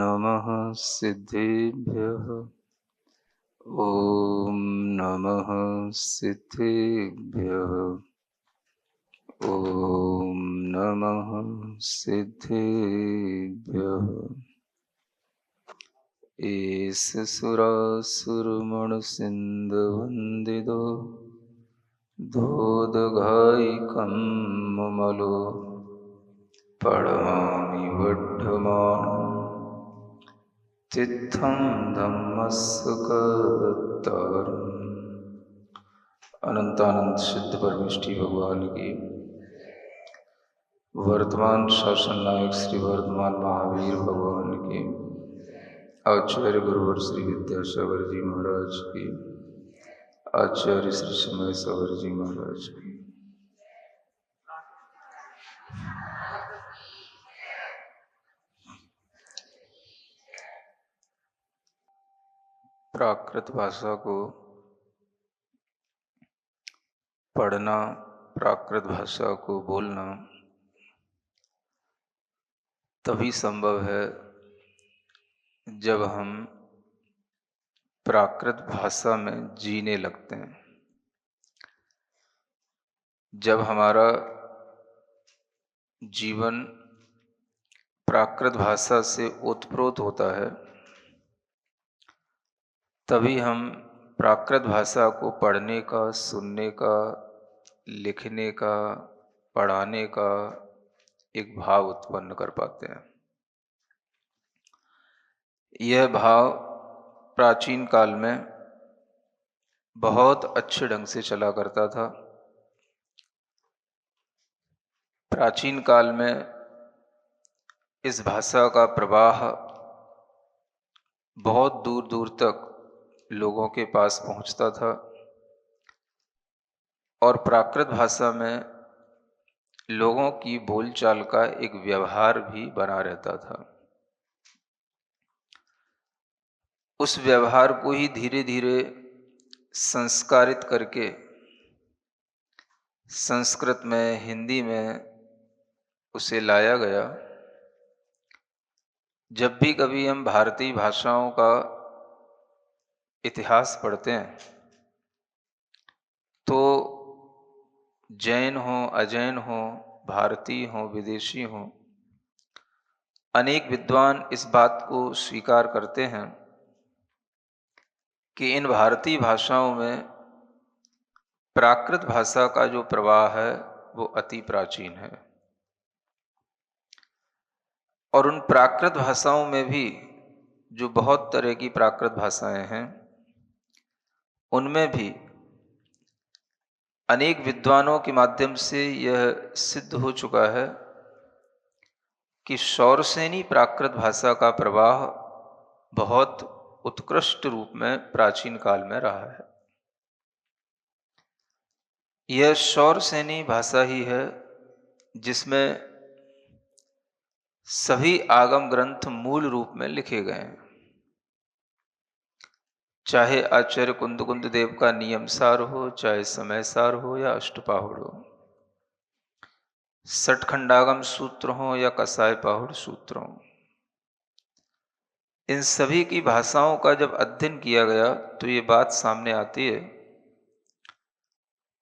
नमः सिद्धेभ्यः। ॐ नमः सिद्धेभ्यः। ॐ नमः सिद्धेभ्यः। एष सुरासुरमणसिन्धुवन्दितो दोदघायिकं ममलो पढ़ामि वर्धमानं तित्थं धम्मस्य कर्तारम्। अनंतानंद सिद्ध परमेष्ठी भगवान की वर्तमान शासन नायक श्री वर्धमान महावीर भगवान की आचार्य गुरुवर श्री विद्यासागर जी महाराज की आचार्य श्री समय सागर जी महाराज की प्राकृत भाषा को पढ़ना, प्राकृत भाषा को बोलना तभी संभव है जब हम प्राकृत भाषा में जीने लगते हैं। जब हमारा जीवन प्राकृत भाषा से ओतप्रोत होता है तभी हम प्राकृत भाषा को पढ़ने का, सुनने का, लिखने का, पढ़ाने का एक भाव उत्पन्न कर पाते हैं। यह भाव प्राचीन काल में बहुत अच्छे ढंग से चला करता था। प्राचीन काल में इस भाषा का प्रवाह बहुत दूर दूर तक लोगों के पास पहुंचता था और प्राकृत भाषा में लोगों की बोलचाल का एक व्यवहार भी बना रहता था। उस व्यवहार को ही धीरे धीरे संस्कारित करके संस्कृत में, हिंदी में उसे लाया गया। जब भी कभी हम भारतीय भाषाओं का इतिहास पढ़ते हैं तो जैन हो, अजैन हो, भारतीय हो, विदेशी हो, अनेक विद्वान इस बात को स्वीकार करते हैं कि इन भारतीय भाषाओं में प्राकृत भाषा का जो प्रवाह है वो अति प्राचीन है। और उन प्राकृत भाषाओं में भी जो बहुत तरह की प्राकृत भाषाएं हैं उनमें भी अनेक विद्वानों के माध्यम से यह सिद्ध हो चुका है कि शौरसेनी प्राकृत भाषा का प्रवाह बहुत उत्कृष्ट रूप में प्राचीन काल में रहा है। यह शौरसेनी भाषा ही है जिसमें सभी आगम ग्रंथ मूल रूप में लिखे गए हैं। चाहे आचार्य कुंद देव का नियम सार हो, चाहे समय सार हो या अष्टपाहुड़ हो, सठखंडागम सूत्र हो या कसाय पाहुड़ सूत्र हो, इन सभी की भाषाओं का जब अध्ययन किया गया तो ये बात सामने आती है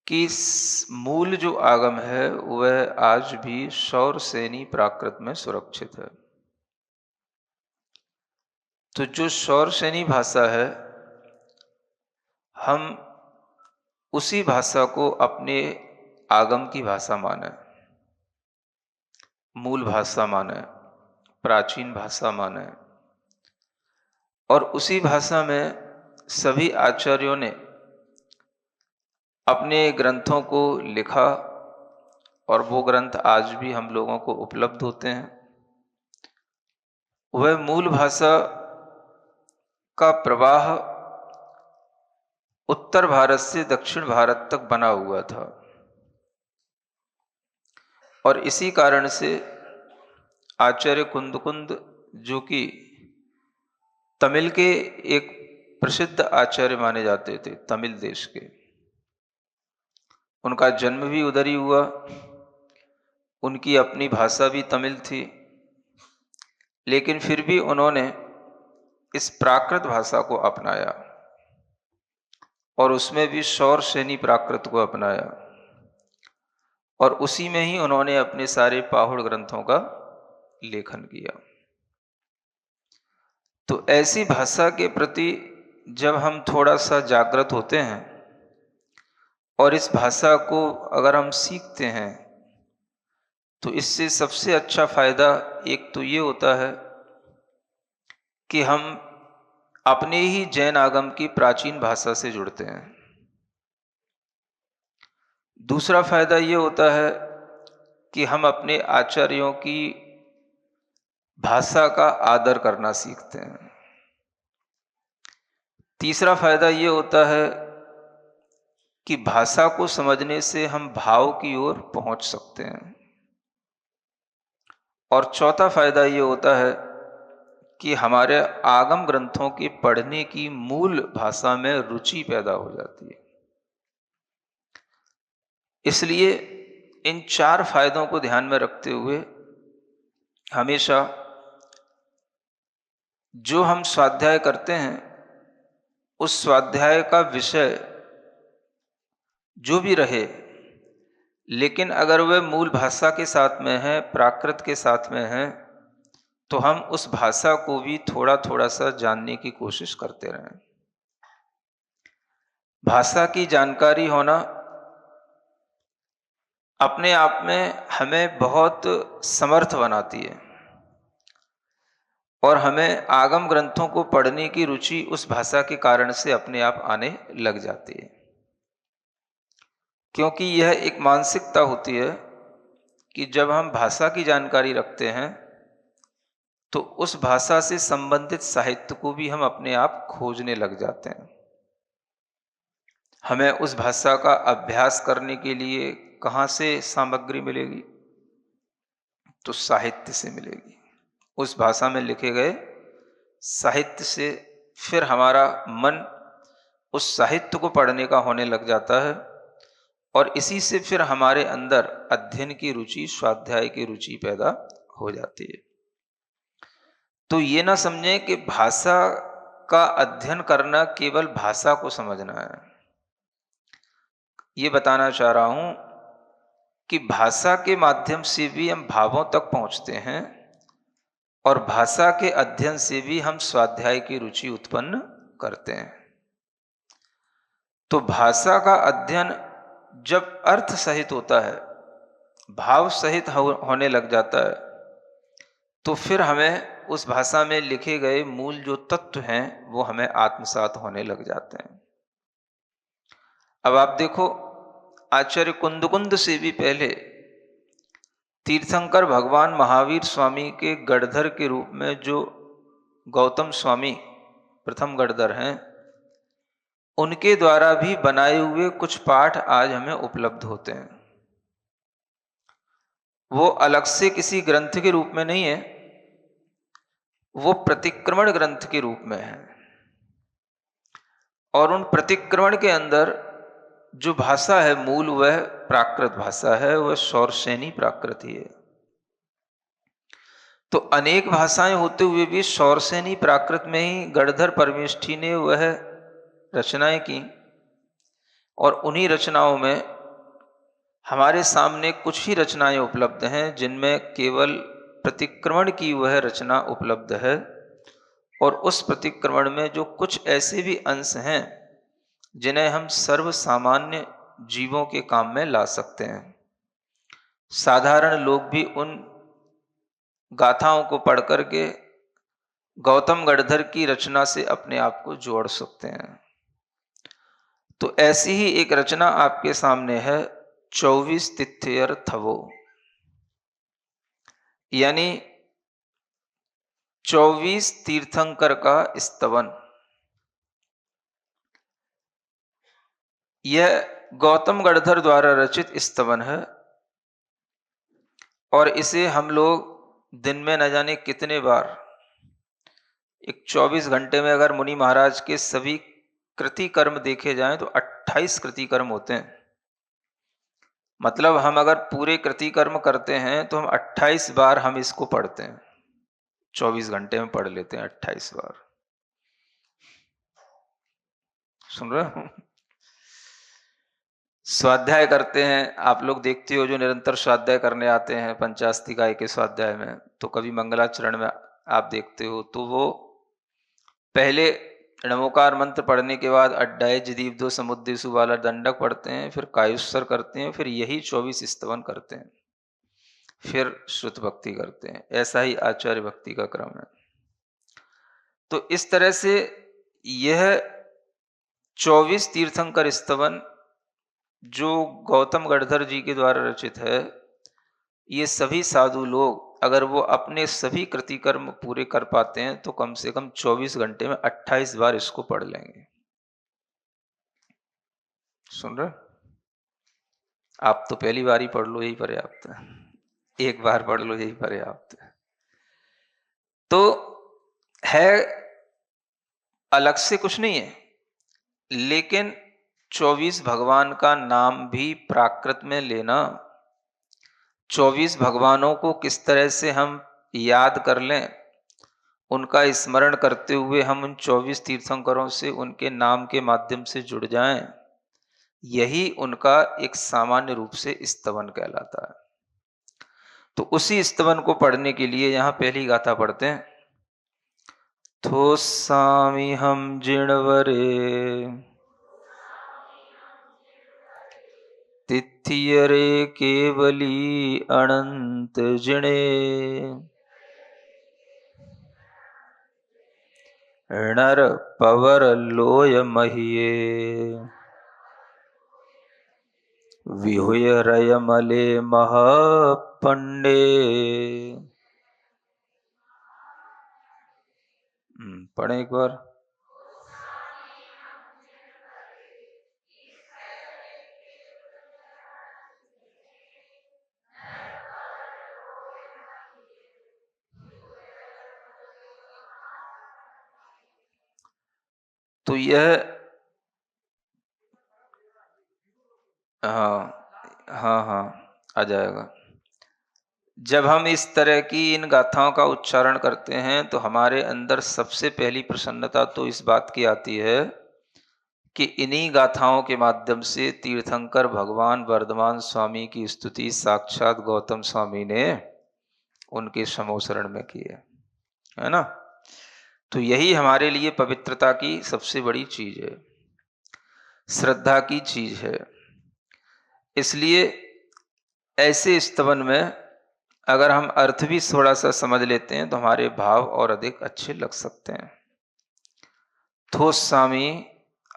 कि मूल जो आगम है वह आज भी शौरसेनी प्राकृत में सुरक्षित है। तो जो शौरसेनी भाषा है हम उसी भाषा को अपने आगम की भाषा माने, मूल भाषा माने, प्राचीन भाषा माने और उसी भाषा में सभी आचार्यों ने अपने ग्रंथों को लिखा और वो ग्रंथ आज भी हम लोगों को उपलब्ध होते हैं। वह मूल भाषा का प्रवाह उत्तर भारत से दक्षिण भारत तक बना हुआ था और इसी कारण से आचार्य कुंद जो कि तमिल के एक प्रसिद्ध आचार्य माने जाते थे, तमिल देश के, उनका जन्म भी उधर ही हुआ, उनकी अपनी भाषा भी तमिल थी, लेकिन फिर भी उन्होंने इस प्राकृत भाषा को अपनाया और उसमें भी शौरसेनी प्राकृत को अपनाया और उसी में ही उन्होंने अपने सारे पाहुड़ ग्रंथों का लेखन किया। तो ऐसी भाषा के प्रति जब हम थोड़ा सा जागृत होते हैं और इस भाषा को अगर हम सीखते हैं तो इससे सबसे अच्छा फायदा एक तो ये होता है कि हम अपने ही जैन आगम की प्राचीन भाषा से जुड़ते हैं। दूसरा फायदा ये होता है कि हम अपने आचार्यों की भाषा का आदर करना सीखते हैं। तीसरा फायदा ये होता है कि भाषा को समझने से हम भाव की ओर पहुंच सकते हैं। और चौथा फायदा ये होता है कि हमारे आगम ग्रंथों के पढ़ने की मूल भाषा में रुचि पैदा हो जाती है। इसलिए इन चार फायदों को ध्यान में रखते हुए हमेशा जो हम स्वाध्याय करते हैं उस स्वाध्याय का विषय जो भी रहे, लेकिन अगर वह मूल भाषा के साथ में है, प्राकृत के साथ में है, तो हम उस भाषा को भी थोड़ा थोड़ा सा जानने की कोशिश करते रहें। भाषा की जानकारी होना अपने आप में हमें बहुत समर्थ बनाती है और हमें आगम ग्रंथों को पढ़ने की रुचि उस भाषा के कारण से अपने आप आने लग जाती है, क्योंकि यह एक मानसिकता होती है कि जब हम भाषा की जानकारी रखते हैं तो उस भाषा से संबंधित साहित्य को भी हम अपने आप खोजने लग जाते हैं। हमें उस भाषा का अभ्यास करने के लिए कहाँ से सामग्री मिलेगी? तो साहित्य से मिलेगी। उस भाषा में लिखे गए साहित्य से फिर हमारा मन उस साहित्य को पढ़ने का होने लग जाता है और इसी से फिर हमारे अंदर अध्ययन की रुचि, स्वाध्याय की रुचि पैदा हो जाती है। तो ये ना समझें कि भाषा का अध्ययन करना केवल भाषा को समझना है। ये बताना चाह रहा हूं कि भाषा के माध्यम से भी हम भावों तक पहुंचते हैं और भाषा के अध्ययन से भी हम स्वाध्याय की रुचि उत्पन्न करते हैं। तो भाषा का अध्ययन जब अर्थ सहित होता है, भाव सहित होने लग जाता है, तो फिर हमें उस भाषा में लिखे गए मूल जो तत्व हैं वो हमें आत्मसात होने लग जाते हैं। अब आप देखो, आचार्य कुंदकुंद से भी पहले तीर्थंकर भगवान महावीर स्वामी के गढ़धर के रूप में जो गौतम स्वामी प्रथम गढ़धर हैं, उनके द्वारा भी बनाए हुए कुछ पाठ आज हमें उपलब्ध होते हैं। वो अलग से किसी ग्रंथ के रूप में नहीं है, वो प्रतिक्रमण ग्रंथ के रूप में है और उन प्रतिक्रमण के अंदर जो भाषा है मूल वह प्राकृत भाषा है, वह शौरसेनी प्राकृत ही है। तो अनेक भाषाएं होते हुए भी शौरसेनी प्राकृत में ही गढ़धर परमेष्ठी ने वह रचनाएं की और उन्हीं रचनाओं में हमारे सामने कुछ ही रचनाएं उपलब्ध हैं जिनमें केवल प्रतिक्रमण की वह रचना उपलब्ध है और उस प्रतिक्रमण में जो कुछ ऐसे भी अंश हैं जिन्हें हम सर्व सामान्य जीवों के काम में ला सकते हैं। साधारण लोग भी उन गाथाओं को पढ़ करके गौतम गढ़धर की रचना से अपने आप को जोड़ सकते हैं। तो ऐसी ही एक रचना आपके सामने है 24 तिथ्यर थवो, यानी 24 तीर्थंकर का स्तवन। यह गौतम गढ़धर द्वारा रचित स्तवन है और इसे हम लोग दिन में न जाने कितने बार, एक 24 घंटे में अगर मुनि महाराज के सभी कृति कर्म देखे जाएं तो 28 कृति कर्म होते हैं। मतलब हम अगर पूरे कृति कर्म करते हैं तो हम 28 बार हम इसको पढ़ते हैं। 24 घंटे में पढ़ लेते हैं 28 बार। सुन रहे हो? स्वाध्याय करते हैं, आप लोग देखते हो जो निरंतर स्वाध्याय करने आते हैं पंचास्तिकाय के स्वाध्याय में, तो कभी मंगलाचरण में आप देखते हो तो वो पहले नमोकार मंत्र पढ़ने के बाद अड्डाय जदीप समुद्देशु वाला दंडक पढ़ते हैं, फिर कायुस्सर करते हैं, फिर यही 24 स्तवन करते हैं, फिर श्रुत भक्ति करते हैं। ऐसा ही आचार्य भक्ति का क्रम है। तो इस तरह से यह 24 तीर्थंकर स्तवन जो गौतम गढ़धर जी के द्वारा रचित है, ये सभी साधु लोग अगर वो अपने सभी कृतिकर्म पूरे कर पाते हैं तो कम से कम 24 घंटे में 28 बार इसको पढ़ लेंगे। सुन रहे? आप तो पहली बार ही पढ़ लो, यही पर्याप्त है। एक बार पढ़ लो, यही पर्याप्त है। तो है अलग से कुछ नहीं है, लेकिन 24 भगवान का नाम भी प्राकृत में लेना, 24 भगवानों को किस तरह से हम याद कर लें, उनका स्मरण करते हुए हम उन 24 तीर्थंकरों से उनके नाम के माध्यम से जुड़ जाएं, यही उनका एक सामान्य रूप से स्तवन कहलाता है। तो उसी स्तवन को पढ़ने के लिए यहां पहली गाथा पढ़ते हैं। थोसामि हम जिणवरे तिथियरे केवली अनंत जिणे नर पवर लोय महिये विहुय रयमले महपंडे। पढ़े एक बार। तो यह हाँ आ जाएगा। जब हम इस तरह की इन गाथाओं का उच्चारण करते हैं तो हमारे अंदर सबसे पहली प्रसन्नता तो इस बात की आती है कि इन्हीं गाथाओं के माध्यम से तीर्थंकर भगवान वर्धमान स्वामी की स्तुति साक्षात गौतम स्वामी ने उनके समोसरण में की है ना। तो यही हमारे लिए पवित्रता की सबसे बड़ी चीज है, श्रद्धा की चीज है। इसलिए ऐसे स्तवन में अगर हम अर्थ भी थोड़ा सा समझ लेते हैं तो हमारे भाव और अधिक अच्छे लग सकते हैं। थोस्सामी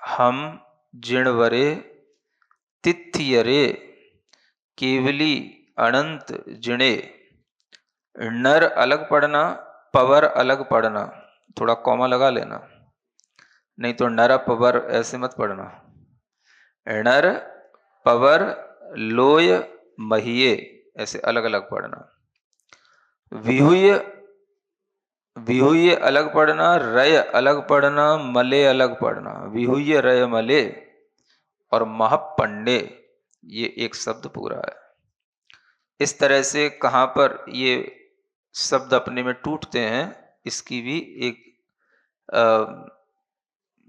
हम जिणवरे तिथियरे केवली अनंत जिणे। नर अलग पढ़ना, पवर अलग पढ़ना, थोड़ा कॉमा लगा लेना, नहीं तो नर पवर ऐसे मत पढ़ना। नर पवर लोय महिये ऐसे अलग अलग पढ़ना। विहुय विहुय अलग पढ़ना, रय अलग पढ़ना, मले अलग पढ़ना। विहुय रय मले और महपंडे ये एक शब्द पूरा है। इस तरह से कहाँ पर ये शब्द अपने में टूटते हैं, इसकी भी एक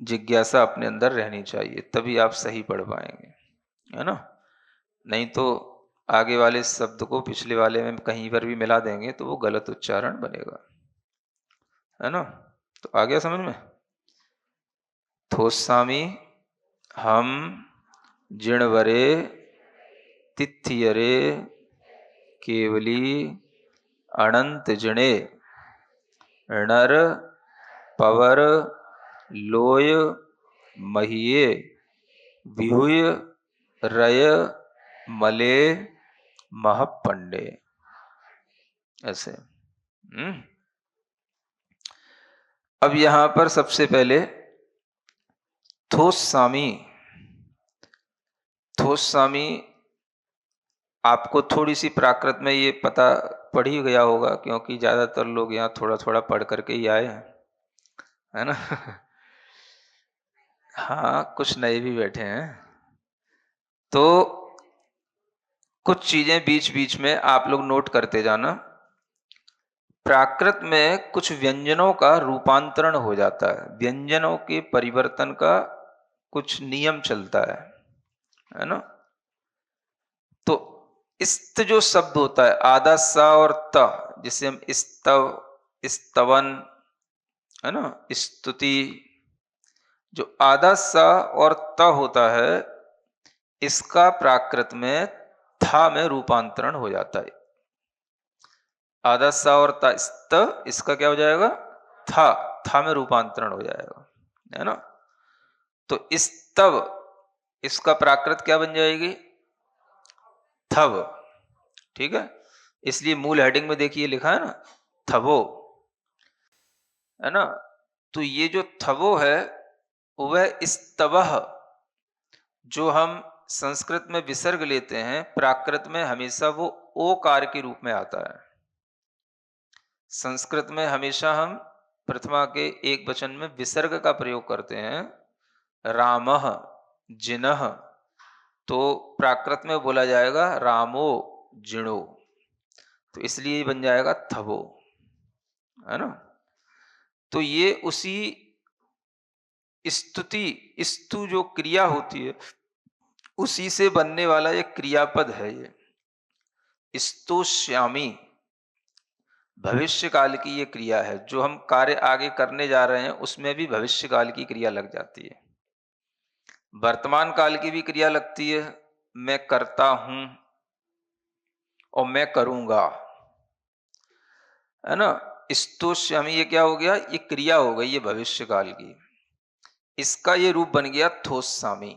जिज्ञासा अपने अंदर रहनी चाहिए, तभी आप सही पढ़ पाएंगे, है ना। नहीं तो आगे वाले शब्द को पिछले वाले में कहीं पर भी मिला देंगे तो वो गलत उच्चारण बनेगा, है ना। तो आ गया समझ में। थोस्सामी हम जिणवरे तिथियरे केवली अनंत जिणे। नर पवर लोय महिये विहुय रय मले महपंडे। ऐसे अब यहां पर सबसे पहले थोस्सामी आपको थोड़ी सी प्राकृत में ये पता पढ़ ही गया होगा, क्योंकि ज्यादातर लोग यहाँ थोड़ा थोड़ा पढ़ करके ही आए हैं, है ना। हाँ, कुछ नए भी बैठे हैं, तो कुछ चीजें बीच बीच में आप लोग नोट करते जाना। प्राकृत में कुछ व्यंजनों का रूपांतरण हो जाता है, व्यंजनों के परिवर्तन का कुछ नियम चलता है ना। तो इस्त जो शब्द होता है, आधा स और त, जिसे हम स्तव, स्तवन, है ना, स्तुति, जो आधा स और त होता है, इसका प्राकृत में था में रूपांतरण हो जाता है। आधा स और त, स्त, इसका क्या हो जाएगा, था में रूपांतरण हो जाएगा, है ना। तो स्तव, इसका प्राकृत क्या बन जाएगी, थव। ठीक है, इसलिए मूल हेडिंग में देखिए लिखा है ना, थवो, है ना। तो ये जो थवो है, वह स्तवह, जो हम संस्कृत में विसर्ग लेते हैं, प्राकृत में हमेशा वो ओकार के रूप में आता है। संस्कृत में हमेशा हम प्रथमा के एक वचन में विसर्ग का प्रयोग करते हैं, रामः, जिनः, तो प्राकृत में बोला जाएगा रामो जिणो, तो इसलिए ये बन जाएगा थवो, है ना। तो ये उसी स्तुति, स्तु जो क्रिया होती है, उसी से बनने वाला एक क्रियापद है ये स्तोष्यामि। भविष्य काल की ये क्रिया है, जो हम कार्य आगे करने जा रहे हैं उसमें भी भविष्य काल की क्रिया लग जाती है, वर्तमान काल की भी क्रिया लगती है, मैं करता हूं और मैं करूंगा, है ना। स्तोष्यामि ये क्या हो गया, ये क्रिया हो गई, ये भविष्य काल की, इसका ये रूप बन गया थोस्सामी।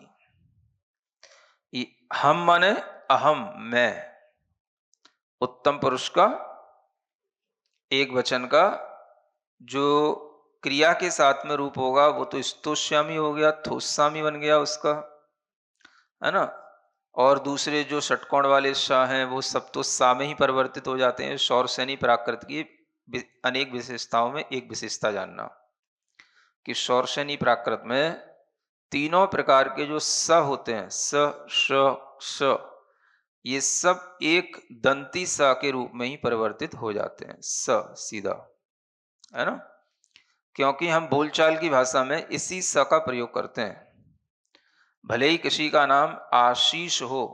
हम माने अहम, मैं, उत्तम पुरुष का एक वचन का जो क्रिया के साथ में रूप होगा वो तो स्तोष्यामी हो गया, थोस्सामी बन गया उसका, है ना। और दूसरे जो षटकोण वाले श हैं वो सब तो सा में ही परिवर्तित हो जाते हैं। शौरसेनी प्राकृत की अनेक विशेषताओं में एक विशेषता जानना कि शौरसेनी प्राकृत में तीनों प्रकार के जो स होते हैं, स, श, श, ये सब एक दंती स के रूप में ही परिवर्तित हो जाते हैं, स सीधा, है ना। क्योंकि हम बोलचाल की भाषा में इसी स का प्रयोग करते हैं, भले ही किसी का नाम आशीष हो,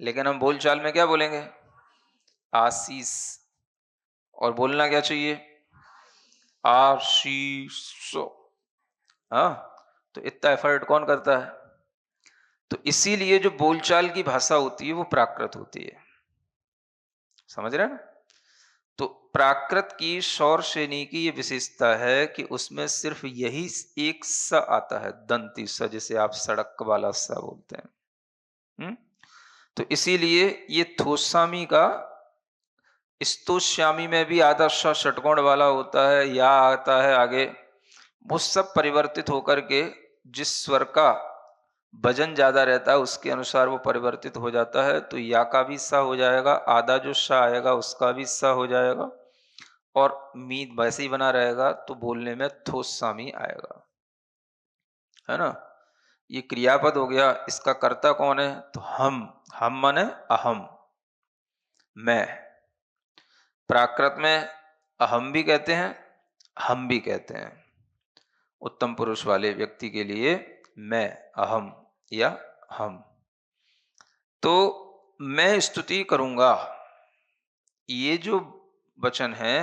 लेकिन हम बोलचाल में क्या बोलेंगे, आशीष, और बोलना क्या चाहिए, आशीष। हाँ, तो इतना एफर्ट कौन करता है। तो इसीलिए जो बोलचाल की भाषा होती है वो प्राकृत होती है, समझ रहे हैं ना। तो प्राकृत की सौर श्रेणी की ये विशेषता है कि उसमें सिर्फ यही एक स आता है, दंती स, जिसे आप सड़क वाला स बोलते हैं। तो इसीलिए ये थोस्सामी का स्तोश्यामी में भी आधा स षटकोण वाला होता है, या आता है आगे, वो सब परिवर्तित होकर के जिस स्वर का वजन ज्यादा रहता है उसके अनुसार वो परिवर्तित हो जाता है। तो या का भी सा हो जाएगा, आधा जो सा आएगा उसका भी सा हो जाएगा, और मीत वैसे ही बना रहेगा, तो बोलने में थोस्सामी आएगा, है ना। ये क्रियापद हो गया, इसका कर्ता कौन है, तो हम माने अहम, मैं। प्राकृत में अहम भी कहते हैं, हम भी कहते हैं, उत्तम पुरुष वाले व्यक्ति के लिए मैं, अहम या हम। तो मैं स्तुति करूंगा, ये जो वचन है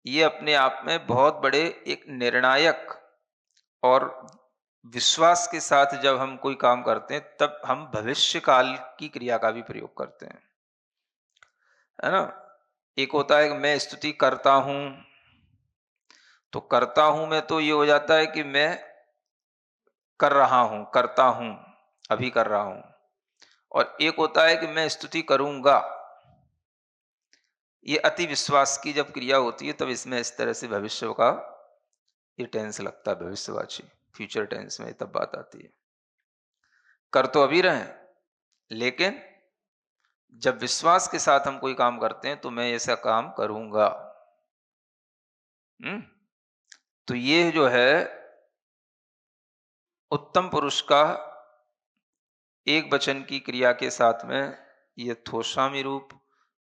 ये अपने आप में बहुत बड़े एक निर्णायक, और विश्वास के साथ जब हम कोई काम करते हैं तब हम भविष्य काल की क्रिया का भी प्रयोग करते हैं, है ना। एक होता है कि मैं स्तुति करता हूं, तो करता हूं में तो ये हो जाता है कि मैं कर रहा हूं, करता हूं, अभी कर रहा हूं। और एक होता है कि मैं स्तुति करूंगा, ये अति विश्वास की जब क्रिया होती है तब इसमें इस तरह से भविष्य का ये टेंस लगता है, भविष्यवाची, फ्यूचर टेंस में तब बात आती है। कर तो अभी रहे, लेकिन जब विश्वास के साथ हम कोई काम करते हैं तो मैं ऐसा काम करूंगा। तो ये जो है उत्तम पुरुष का एक वचन की क्रिया के साथ में ये थोसामी रूप,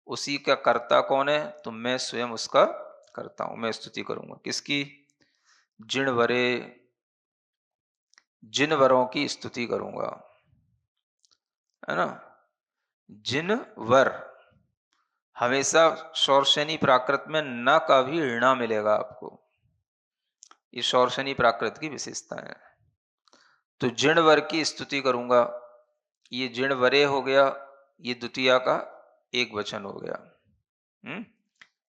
उसी का कर्ता कौन है? तो मैं स्वयं उसका करता हूं। मैं स्तुति करूंगा किसकी? जिन वरे, जिन वरों की स्तुति करूंगा, है ना। जिन वर, हमेशा शौर्षणी प्राकृत में न का भी ऋणा मिलेगा आपको। ये शौर्षणी प्राकृत की विशेषता है। तो जिण वर की स्तुति करूंगा, ये जिण वरे हो गया, ये द्वितीया का एक वचन हो गया।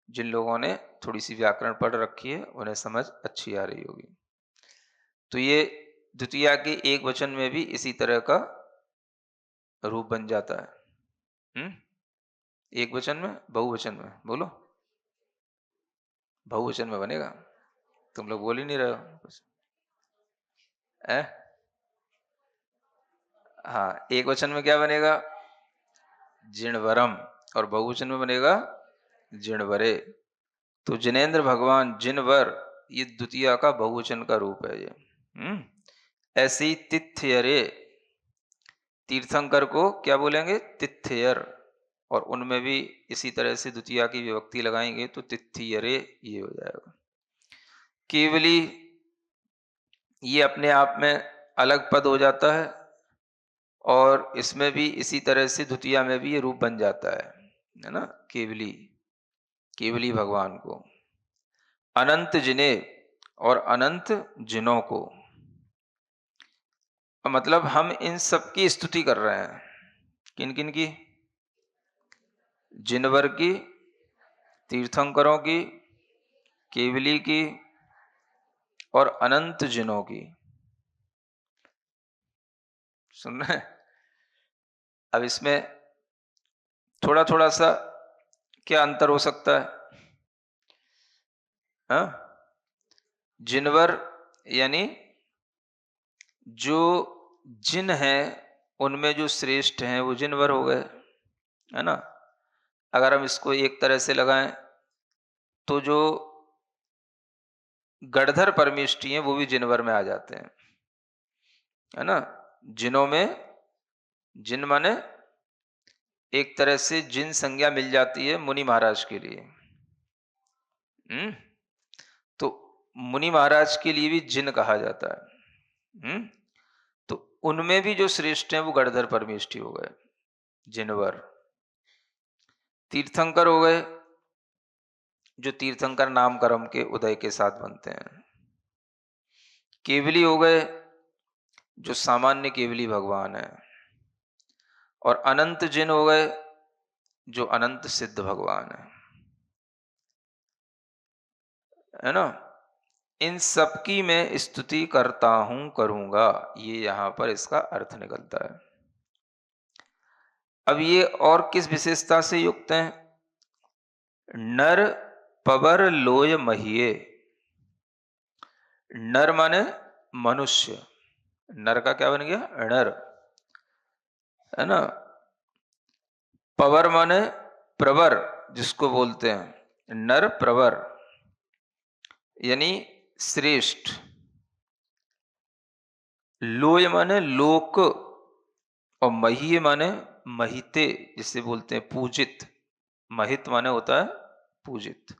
जिन लोगों ने थोड़ी सी व्याकरण पढ़ रखी है उन्हें समझ अच्छी आ रही होगी। तो ये द्वितीया के एक वचन में भी इसी तरह का रूप बन जाता है। एक वचन में, बहुवचन में बोलो। बहुवचन में बनेगा। तुम लोग बोल ही नहीं रहे हो कुछ। हाँ, एक वचन में क्या बनेगा? जिणवरम, और बहुवचन में बनेगा जिणवरे। तो जिनेन्द्र भगवान जिनवर, ये द्वितीया का बहुवचन का रूप है ये। ऐसे ही तिथ्यरे, तीर्थंकर को क्या बोलेंगे? तिथ्यर, और उनमें भी इसी तरह से द्वितीया की विभक्ति लगाएंगे तो तिथ्यरे ये हो जाएगा। केवली, ये अपने आप में अलग पद हो जाता है, और इसमें भी इसी तरह से द्वितीया में भी ये रूप बन जाता है ना। केवली, केवली भगवान को, अनंत जिने और अनंत जिनों को, मतलब हम इन सब की स्तुति कर रहे हैं। किन किन की? जिनवर की, तीर्थंकरों की, केवली की, और अनंत जिनों की। सुन रहे हैं? अब इसमें थोड़ा थोड़ा सा क्या अंतर हो सकता है? हाँ, जिनवर यानी जो जिन है उनमें जो श्रेष्ठ हैं वो जिनवर हो गए, है ना। अगर हम इसको एक तरह से लगाएं तो जो गणधर परमेष्टि हैं वो भी जिनवर में आ जाते हैं, है ना। जिनों में, जिन माने एक तरह से जिन संज्ञा मिल जाती है मुनि महाराज के लिए। तो मुनि महाराज के लिए भी जिन कहा जाता है। तो उनमें भी जो श्रेष्ठ हैं वो गणधर परमेष्टि हो गए, जिनवर। तीर्थंकर हो गए जो तीर्थंकर नाम कर्म के उदय के साथ बनते हैं। केवली हो गए जो सामान्य केवली भगवान है, और अनंत जिन हो गए जो अनंत सिद्ध भगवान है ना। इन सबकी मैं स्तुति करता हूं, करूंगा, ये यहां पर इसका अर्थ निकलता है। अब ये और किस विशेषता से युक्त हैं? नर पवर लोय महिये। नर माने मनुष्य, नर का क्या बन गया? नर, है ना। पवर माने प्रवर, जिसको बोलते हैं नर प्रवर, यानी श्रेष्ठ। लोय माने लोक, और महिये माने महिते, जिसे बोलते हैं पूजित। महित माने होता है पूजित।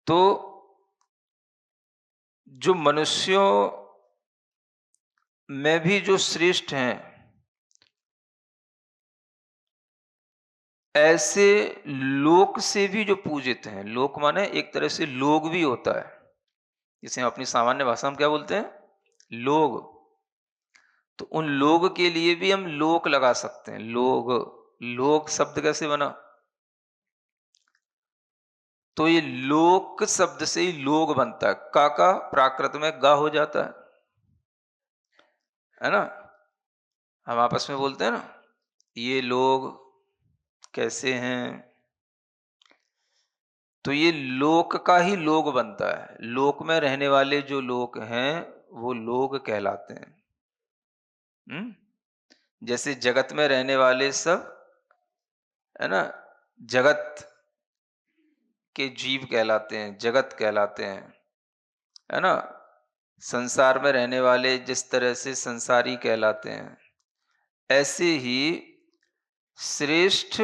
तो जो मनुष्यों में भी जो श्रेष्ठ हैं, ऐसे लोक से भी जो पूजित हैं। लोक माने एक तरह से लोग भी होता है, जिसे हम अपनी सामान्य भाषा में क्या बोलते हैं? लोग। तो उन लोग के लिए भी हम लोक लगा सकते हैं। लोग, लोक शब्द कैसे बना? तो ये लोक शब्द से ही लोग बनता है। का प्राकृत में गा हो जाता है ना। हम आपस में बोलते हैं ना, ये लोग कैसे हैं, तो ये लोक का ही लोग बनता है। लोक में रहने वाले जो लोग हैं वो लोग कहलाते हैं। जैसे जगत में रहने वाले सब, है ना, जगत के जीव कहलाते हैं, जगत कहलाते हैं, है ना। संसार में रहने वाले जिस तरह से संसारी कहलाते हैं, ऐसे ही श्रेष्ठ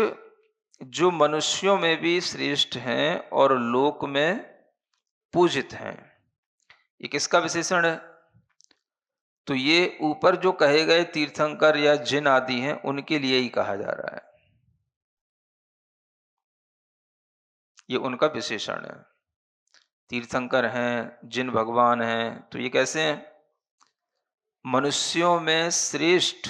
जो मनुष्यों में भी श्रेष्ठ हैं और लोक में पूजित हैं। ये किसका विशेषण है? तो ये ऊपर जो कहे गए तीर्थंकर या जिन आदि हैं उनके लिए ही कहा जा रहा है, ये उनका विशेषण है। तीर्थंकर हैं, जिन भगवान हैं, तो ये कैसे हैं? मनुष्यों में श्रेष्ठ,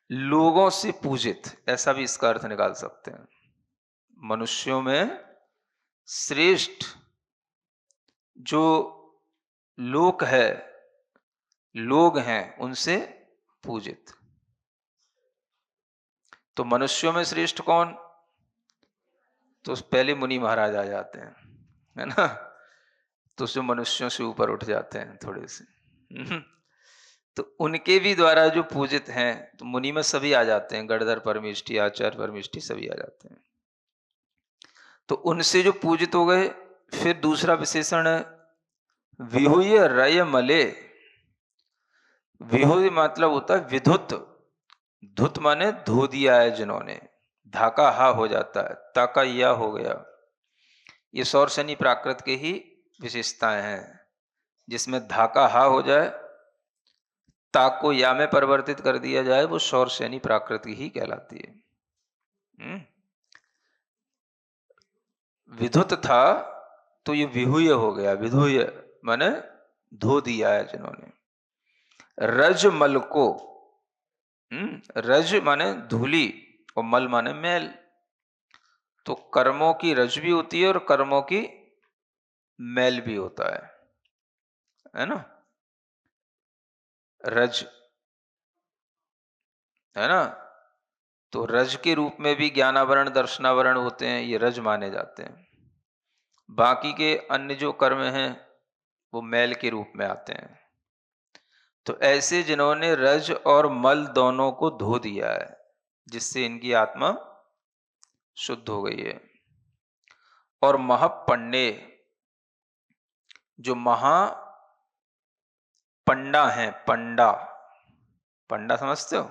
लोगों से पूजित, ऐसा भी इसका अर्थ निकाल सकते हैं। मनुष्यों में श्रेष्ठ जो लोक है, लोग हैं, उनसे पूजित। तो मनुष्यों में श्रेष्ठ कौन? तो पहले मुनि महाराज आ जाते हैं, है ना। तो जो मनुष्यों से ऊपर उठ जाते हैं थोड़े से। तो उनके भी द्वारा जो पूजित हैं, तो मुनि में सभी आ जाते हैं, गणधर परमिष्टि, आचार्य परमिष्टि, सभी आ जाते हैं। तो उनसे जो पूजित हो गए, फिर दूसरा विशेषण है विहुय रय मले। विहुय मतलब होता है विधुत, धुत माने धो दिया है जिन्होंने, धाका हा हो जाता है, ताका या हो गया। ये सौर शनि प्राकृत के ही विशेषताएं हैं, जिसमें धाका हा हो जाए, ताक को या में परिवर्तित कर दिया जाए, वो सौर शनि प्राकृत की ही कहलाती है। विधुत था तो ये विहुय हो गया, विधुय माने धो दिया है जिन्होंने। रज मल को, रज माने धूली और मल माने मैल। तो कर्मों की रज भी होती है और कर्मों की मैल भी होता है ना। रज है ना, तो रज के रूप में भी ज्ञानावरण दर्शनावरण होते हैं, ये रज माने जाते हैं। बाकी के अन्य जो कर्म हैं वो मैल के रूप में आते हैं। तो ऐसे जिन्होंने रज और मल दोनों को धो दिया है, जिससे इनकी आत्मा शुद्ध हो गई है। और महापंडे, जो पंडा हैं, पंडा, पंडा समझते हो?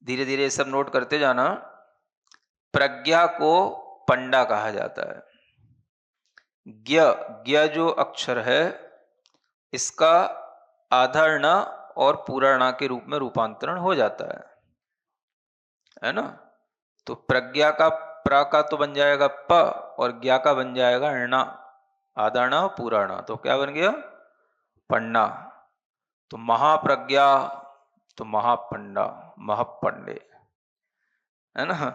धीरे धीरे सब नोट करते जाना। प्रज्ञा को पंडा कहा जाता है। ज्ञ, ज्ञ जो अक्षर है, इसका आधा ण और पूरा ण के रूप में रूपांतरण हो जाता है ना। तो प्रज्ञा का प्रा का तो बन जाएगा प और ज्ञा का बन जाएगा ण, आधा ण पूरा ण, तो क्या बन गया? पंडा। तो महाप्रज्ञा तो महापंडा, महापंडे, है ना।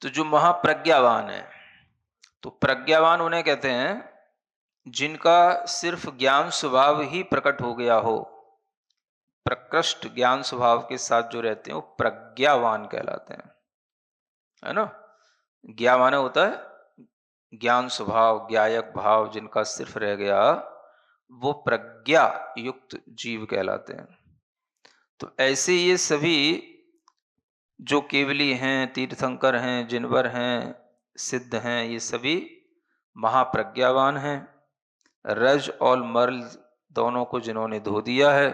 तो जो महाप्रज्ञावान है, तो प्रज्ञावान उन्हें कहते हैं जिनका सिर्फ ज्ञान स्वभाव ही प्रकट हो गया हो, प्रकृष्ट ज्ञान स्वभाव के साथ जो रहते हैं वो प्रज्ञावान कहलाते हैं, है ना। ज्ञा माने होता है ज्ञान स्वभाव, ज्ञायक भाव जिनका सिर्फ रह गया, वो प्रज्ञा युक्त जीव कहलाते हैं। तो ऐसे ये सभी जो केवली हैं, तीर्थंकर हैं, जिनवर हैं, सिद्ध हैं, ये सभी महाप्रज्ञावान हैं। रज और मर्ल दोनों को जिन्होंने धो दिया है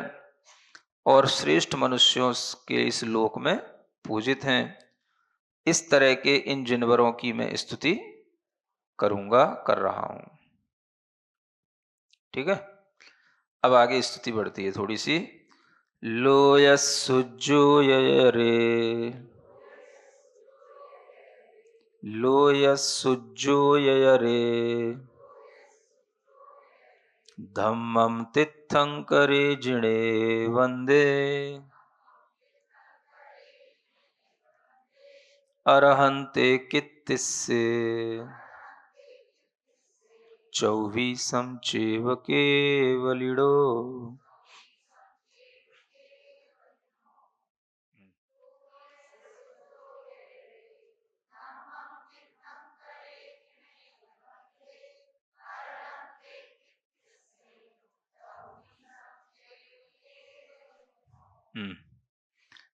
और श्रेष्ठ मनुष्यों के इस लोक में पूजित हैं। इस तरह के इन जिनवरों की मैं स्तुति करूंगा, कर रहा हूं। ठीक है, अब आगे स्तुति बढ़ती है थोड़ी सी। लोयसुज्जोय रे, लोयसुज्जोय रे, धम्मं तीर्थंकरे जिणे वंदे, अरहंते कित्तिस्से, चौवीसं चेव केवलिडो।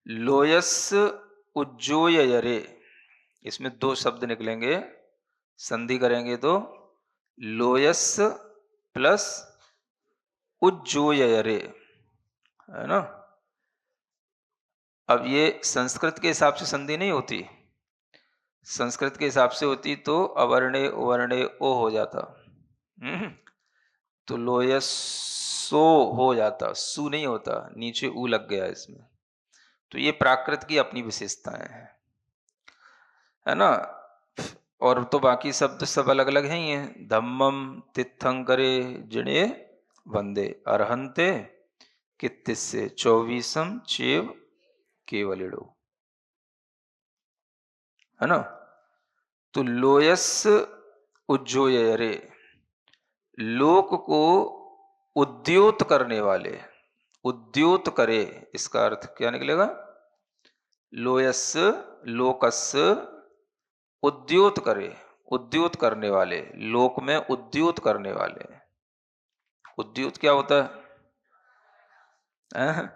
लोयस उज्जोयरे, इसमें दो शब्द निकलेंगे, संधि करेंगे तो लोयस प्लस उज्जोयरे, है ना। अब ये संस्कृत के हिसाब से संधि नहीं होती, संस्कृत के हिसाब से होती तो अवर्णे उवर्णे ओ हो जाता। तो लोयसो हो जाता, सु नहीं होता, नीचे ऊ लग गया इसमें। तो ये प्राकृत की अपनी विशेषताएं हैं, है ना। और तो बाकी शब्द सब अलग अलग हैं ही हैं। धम्मम तिथंकरे जिणे वंदे अर्हंते कित्तिस्से चौबीसम चेव केवलिड़ो, है ना। तो लोयस उज्जोयरे, लोक को उद्योत करने वाले, उद्योत करे, इसका अर्थ क्या निकलेगा? लोयस लोकस उद्योत करे, उद्योत करने वाले, लोक में उद्योत करने वाले। उद्योत क्या होता है?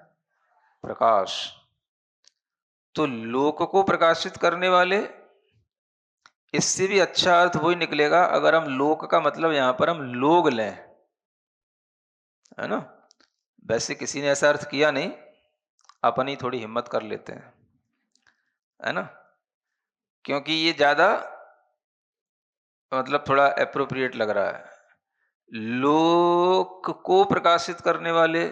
प्रकाश। तो लोक को प्रकाशित करने वाले, इससे भी अच्छा अर्थ वही निकलेगा अगर हम लोक का मतलब यहां पर हम लोग लें, है ना। वैसे किसी ने ऐसा अर्थ किया नहीं, अपन ही थोड़ी हिम्मत कर लेते हैं, है ना, क्योंकि ये ज्यादा मतलब थोड़ा एप्रोप्रिएट लग रहा है। लोक को प्रकाशित करने वाले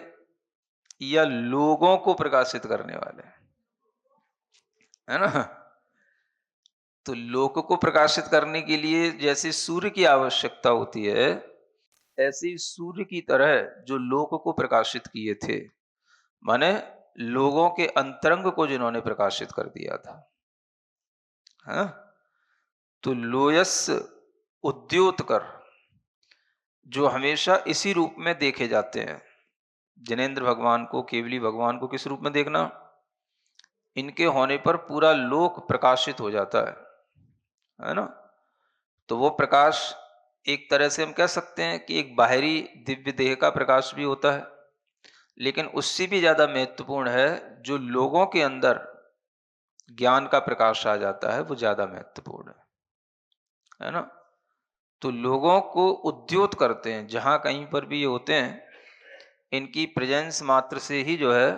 या लोगों को प्रकाशित करने वाले, है ना। तो लोक को प्रकाशित करने के लिए जैसे सूर्य की आवश्यकता होती है, ऐसे ही सूर्य की तरह जो लोक को प्रकाशित किए थे, माने लोगों के अंतरंग को जिन्होंने प्रकाशित कर दिया था, हाँ? तो लोयस उद्योतकर, जो हमेशा इसी रूप में देखे जाते हैं। जिनेंद्र भगवान को, केवली भगवान को किस रूप में देखना? इनके होने पर पूरा लोक प्रकाशित हो जाता है ना। तो वो प्रकाश एक तरह से हम कह सकते हैं कि एक बाहरी दिव्य देह का प्रकाश भी होता है, लेकिन उससे भी ज्यादा महत्वपूर्ण है जो लोगों के अंदर ज्ञान का प्रकाश आ जाता है, वो ज्यादा महत्वपूर्ण है ना। तो लोगों को उद्योत करते हैं, जहां कहीं पर भी ये होते हैं, इनकी प्रेजेंस मात्र से ही जो है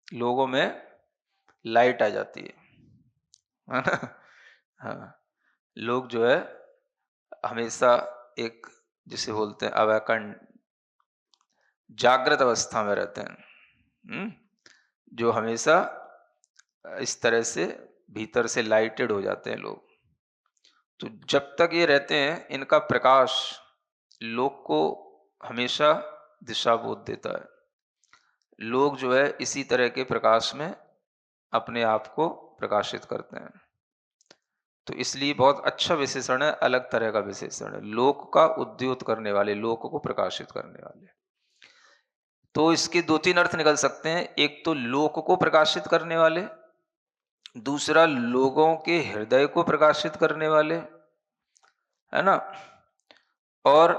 लोगों में लाइट आ जाती है ना। हाँ, लोग जो है हमेशा एक, जिसे बोलते हैं अवैकन, जागृत अवस्था में रहते हैं। जो हमेशा इस तरह से भीतर से लाइटेड हो जाते हैं लोग। तो जब तक ये रहते हैं, इनका प्रकाश लोग को हमेशा दिशा बोध देता है। लोग जो है इसी तरह के प्रकाश में अपने आप को प्रकाशित करते हैं। तो इसलिए बहुत अच्छा विशेषण है, अलग तरह का विशेषण है, लोक का उद्योत करने वाले, लोक को प्रकाशित करने वाले। तो इसके दो तीन अर्थ निकल सकते हैं। एक तो लोक को प्रकाशित करने वाले, दूसरा लोगों के हृदय को प्रकाशित करने वाले, है ना। और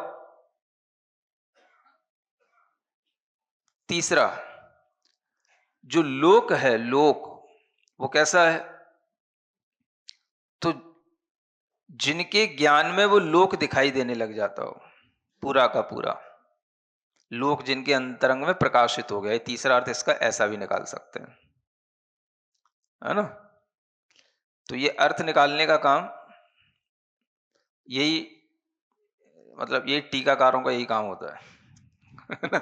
तीसरा जो लोक है, लोक वो कैसा है? तो जिनके ज्ञान में वो लोक दिखाई देने लग जाता हो, पूरा का पूरा लोक जिनके अंतरंग में प्रकाशित हो गया। तीसरा अर्थ इसका ऐसा भी निकाल सकते हैं, है ना। तो ये अर्थ निकालने का काम यही, मतलब ये टीकाकारों का यही काम होता है ना।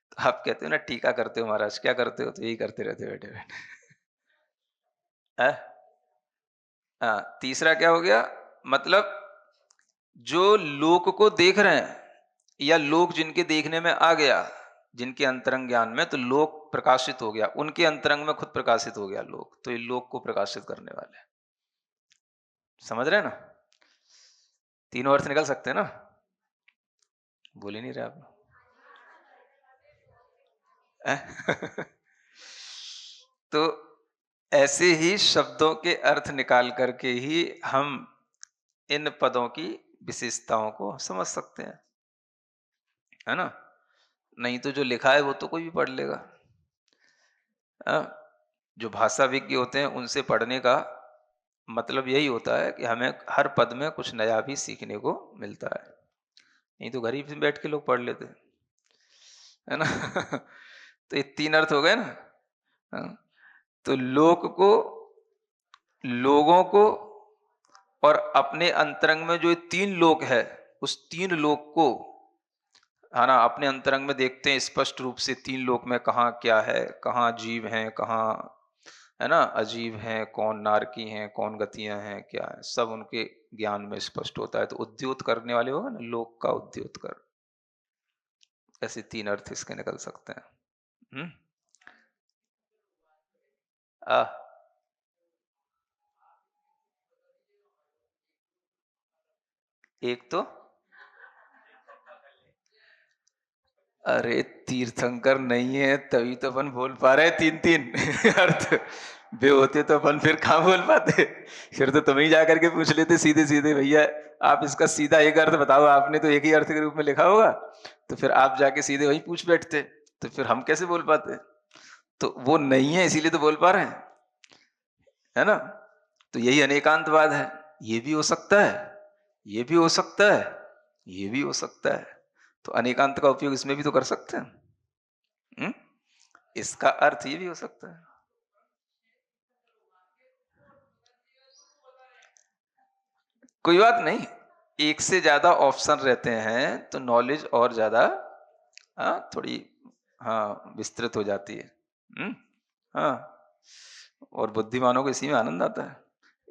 तो आप कहते हो ना टीका करते हो महाराज, क्या करते हो? तो यही करते रहते बैठे बैठे। हाँ, तीसरा क्या हो गया? मतलब जो लोक को देख रहे हैं, या लोक जिनके देखने में आ गया, जिनके अंतरंग ज्ञान में, तो लोक प्रकाशित हो गया, उनके अंतरंग में खुद प्रकाशित हो गया लोक, तो ये लोक को प्रकाशित करने वाले। समझ रहे हैं ना? तीनों अर्थ निकल सकते हैं ना? बोल ही नहीं रहे आप। तो ऐसे ही शब्दों के अर्थ निकाल करके ही हम इन पदों की विशेषताओं को समझ सकते हैं, है ना। नहीं तो जो लिखा है वो तो कोई भी पढ़ लेगा। जो भाषा विज्ञ होते हैं उनसे पढ़ने का मतलब यही होता है कि हमें हर पद में कुछ नया भी सीखने को मिलता है। नहीं तो घर ही बैठ के लोग पढ़ लेते हैं, है ना। तो ये तीन अर्थ हो गए ना। हाँ, तो लोक को, लोगों को और अपने अंतरंग में जो ये तीन लोक है, उस तीन लोक को, है ना, अपने अंतरंग में देखते हैं स्पष्ट रूप से। तीन लोक में कहाँ क्या है, कहाँ जीव हैं, कहाँ, है ना, अजीब हैं, कौन नारकी हैं, कौन गतियां हैं, क्या है, सब उनके ज्ञान में स्पष्ट होता है। तो उद्योत करने वाले होगा ना, लोक का उद्योत कर, ऐसे तीन अर्थ इसके निकल सकते हैं। हम्म। आ, एक तो, अरे तीर्थंकर नहीं है तभी तो अपन बोल पा रहे हैं तीन तीन अर्थ। बे होते तो अपन फिर कहाँ बोल पाते, फिर तो तुम ही जा करके पूछ लेते सीधे सीधे, भैया आप इसका सीधा एक अर्थ बताओ, आपने तो एक ही अर्थ के रूप में लिखा होगा, तो फिर आप जाके सीधे वही पूछ बैठते, तो फिर हम कैसे बोल पाते। तो वो नहीं है इसीलिए तो बोल पा रहे हैं, है ना। तो यही अनेकांतवाद है। ये भी हो सकता है, ये भी हो सकता है, ये भी हो सकता है। तो अनेकांत का उपयोग इसमें भी तो कर सकते हैं। हम्म? इसका अर्थ ये भी हो सकता है। कोई बात नहीं, एक से ज्यादा ऑप्शन रहते हैं तो नॉलेज और ज्यादा, हाँ, थोड़ी, हाँ, विस्तृत हो जाती है। हाँ, और बुद्धिमानों को इसी में आनंद आता है,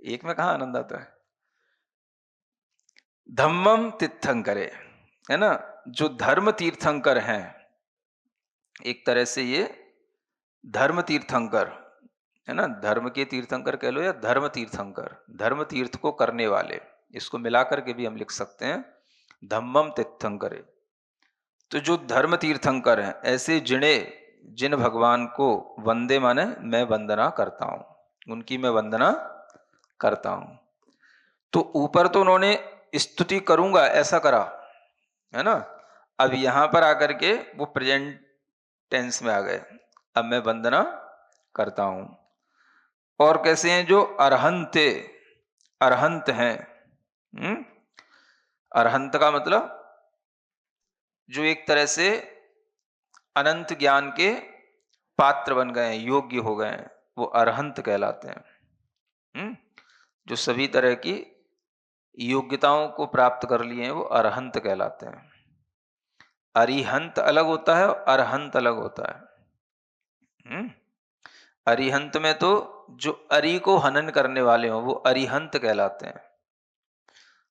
एक में कहाँ आनंद आता है। धम्मम तीर्थंकरे, है ना, जो धर्म तीर्थंकर हैं, एक तरह से ये धर्म तीर्थंकर, है ना, धर्म के तीर्थंकर कह लो या धर्म तीर्थंकर, धर्म तीर्थ को करने वाले, इसको मिलाकर के भी हम लिख सकते हैं धम्मम तीर्थंकरे। तो जो धर्म तीर्थंकर हैं, ऐसे जिन भगवान को वंदे माने मैं वंदना करता हूं, उनकी मैं वंदना करता हूं। तो ऊपर तो उन्होंने स्तुति करूंगा ऐसा करा, है ना। अब यहां पर आकर के वो प्रेजेंट टेंस में आ गए, अब मैं वंदना करता हूं। और कैसे हैं, जो अरहंत, अरहंत हैं। अरहंत का मतलब जो एक तरह से अनंत ज्ञान के पात्र बन गए हैं, योग्य हो गए हैं, वो अरहंत कहलाते हैं। जो सभी तरह की योग्यताओं को प्राप्त कर लिए हैं, वो अरहंत कहलाते हैं। अरिहंत अलग होता है और अरहंत अलग होता है। अरिहंत में तो जो अरि को हनन करने वाले हों वो अरिहंत कहलाते हैं,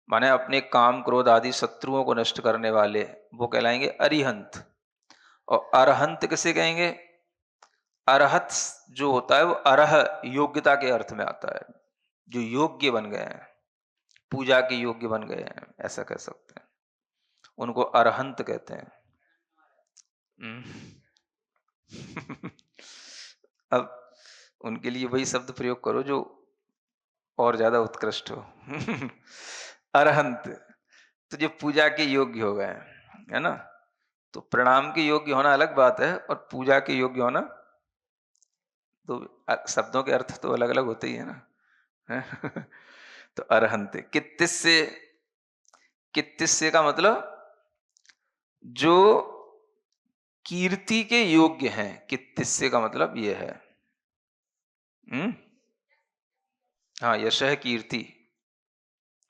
माने अपने काम क्रोध आदि शत्रुओं को नष्ट करने वाले, वो कहलाएंगे अरिहंत। और अरहंत किसे कहेंगे, अरहत जो होता है वो अरह योग्यता के अर्थ में आता है, जो योग्य बन गए हैं, पूजा के योग्य बन गए हैं, ऐसा कह सकते हैं, उनको अरहंत कहते हैं। अब उनके लिए वही शब्द प्रयोग करो जो और ज्यादा उत्कृष्ट हो। अरहंत, तो जो पूजा के योग्य हो गए, है ना। तो प्रणाम के योग्य होना अलग बात है और पूजा के योग्य होना, तो शब्दों के अर्थ तो अलग अलग होते ही है ना। तो अरहंत कित्तिस्से, कित्तिस्से का मतलब जो कीर्ति के योग्य हैं, कित्तिस्से का मतलब ये है। हाँ, यशः कीर्ति,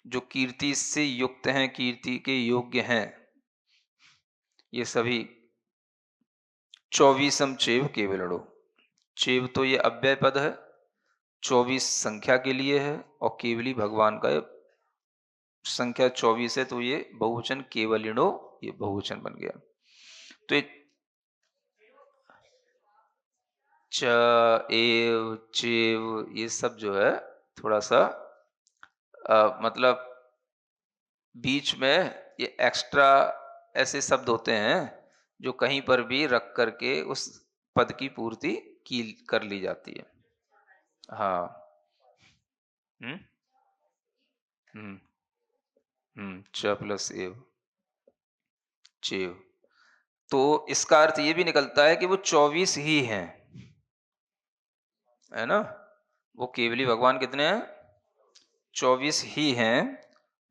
जो कीर्ति से युक्त हैं, कीर्ति के योग्य हैं, ये सभी। 24 चेव केवलड़ो, चेव तो ये अव्यय पद है, 24 संख्या के लिए है, और केवली भगवान का संख्या 24 है, तो ये बहुवचन केवलिणो, ये बहुवचन बन गया। तो ये च, एव, चेव, ये सब जो है थोड़ा सा मतलब बीच में ये एक्स्ट्रा ऐसे शब्द होते हैं जो कहीं पर भी रख करके उस पद की पूर्ति की कर ली जाती है। हाँ। हम्म। हम्म। च प्लस एव, चेव। तो इसका अर्थ ये भी निकलता है कि वो 24 ही हैं, है ना। वो केवली भगवान कितने हैं, 24 ही हैं,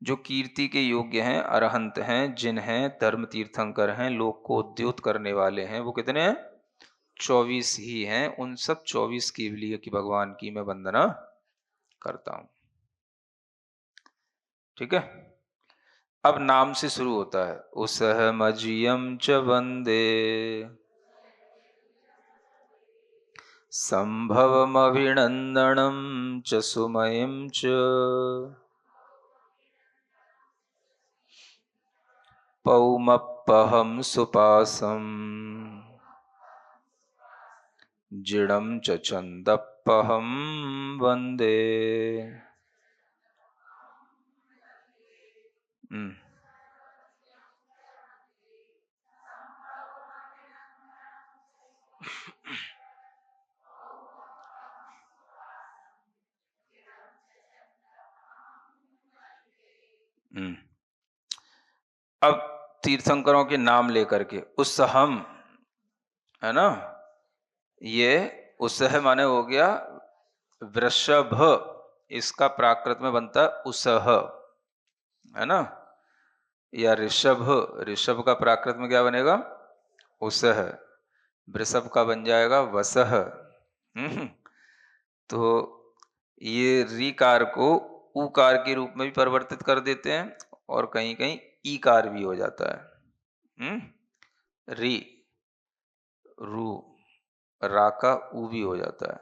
जो कीर्ति के योग्य हैं, अरहंत हैं, जिन हैं, धर्म तीर्थंकर हैं, लोक को उद्योत करने वाले हैं, वो कितने हैं, 24 ही हैं, उन सब 24 के लिए कि भगवान की मैं वंदना करता हूं। ठीक है। अब नाम से शुरू होता है, उसहमजियम च वंदे संभवमभिनंदनम च सुमयम च पौमप्पहं सुपासम जिणं च छन्दप्पहं वंदे। हम्म, हम्म। अब तीर्थंकरों के नाम लेकर के उसहम, है ना, ये उसह माने हो गया वृषभ, इसका प्राकृत में बनता है उसह, है ना, या ऋषभ, ऋषभ का प्राकृत में क्या बनेगा, उसह, वृषभ का बन जाएगा वसह। तो ये रीकार को उकार के रूप में भी परिवर्तित कर देते हैं और कहीं कहीं ईकार भी हो जाता है। री, रू, रा का ऊ भी हो जाता है।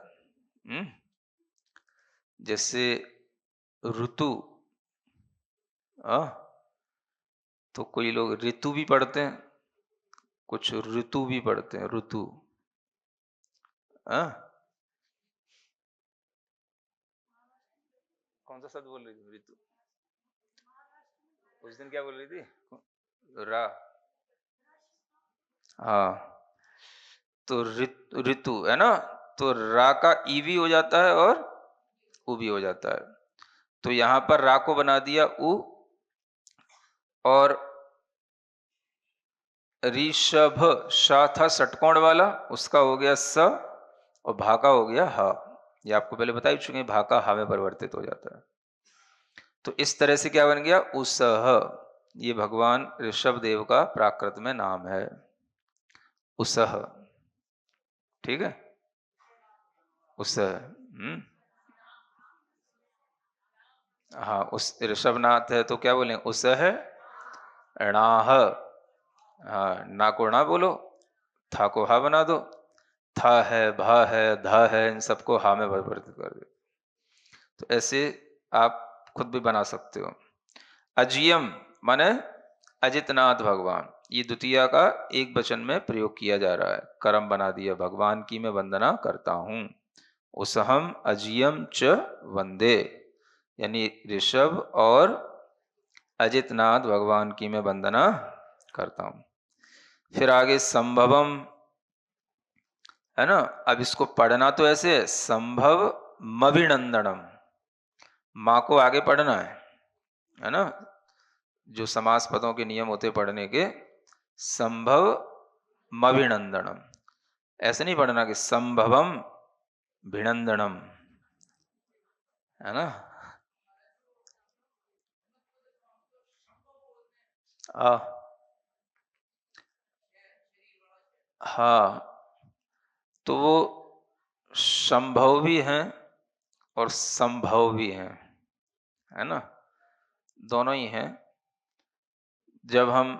जैसे ऋतु, तो कोई लोग ऋतु भी पढ़ते हैं, कुछ ऋतु भी पढ़ते हैं, ऋतु। कौन सा शब्द बोल रही थी ऋतु? उस दिन क्या बोल रही थी? रा, हाँ, तो ऋतु है ना, तो रा का ई भी हो जाता है और उ भी हो जाता है। तो यहां पर रा को बना दिया उ, और ऋषभ शा था षटकोण वाला, उसका हो गया स, और भा का हो गया हा। ये आपको पहले बता ही चुके हैं, भा का हा में परिवर्तित हो जाता है। तो इस तरह से क्या बन गया, उसह। ये भगवान ऋषभ देव का प्राकृत में नाम है, उसह। ठीक है, उसह। हाँ, उस ऋषभनाथ है तो क्या बोलें, उसह णाह। हाँ, ना को ना बोलो, था को हा बना दो, था है, भा है, धा है, इन सबको हा में परिवर्तित कर दो। तो ऐसे आप खुद भी बना सकते हो। अजियम माने अजितनाथ भगवान, ये द्वितीया का एक वचन में प्रयोग किया जा रहा है, कर्म बना दिया, भगवान की मैं वंदना करता हूं। उसहम अजियम च वंदे, यानी ऋषभ और अजितनाथ भगवान की मैं वंदना करता हूं। फिर आगे संभवम, है ना, अब इसको पढ़ना तो ऐसे है, संभव मभिनंदनम, माँ को आगे पढ़ना है ना, जो समास पदों के नियम होते पढ़ने के, संभव मभिनंदनम, ऐसे नहीं पढ़ना कि संभवम भिनंदनम, है ना। आ, हाँ, तो वो संभव भी हैं और संभव भी हैं, है ना, दोनों ही हैं। जब हम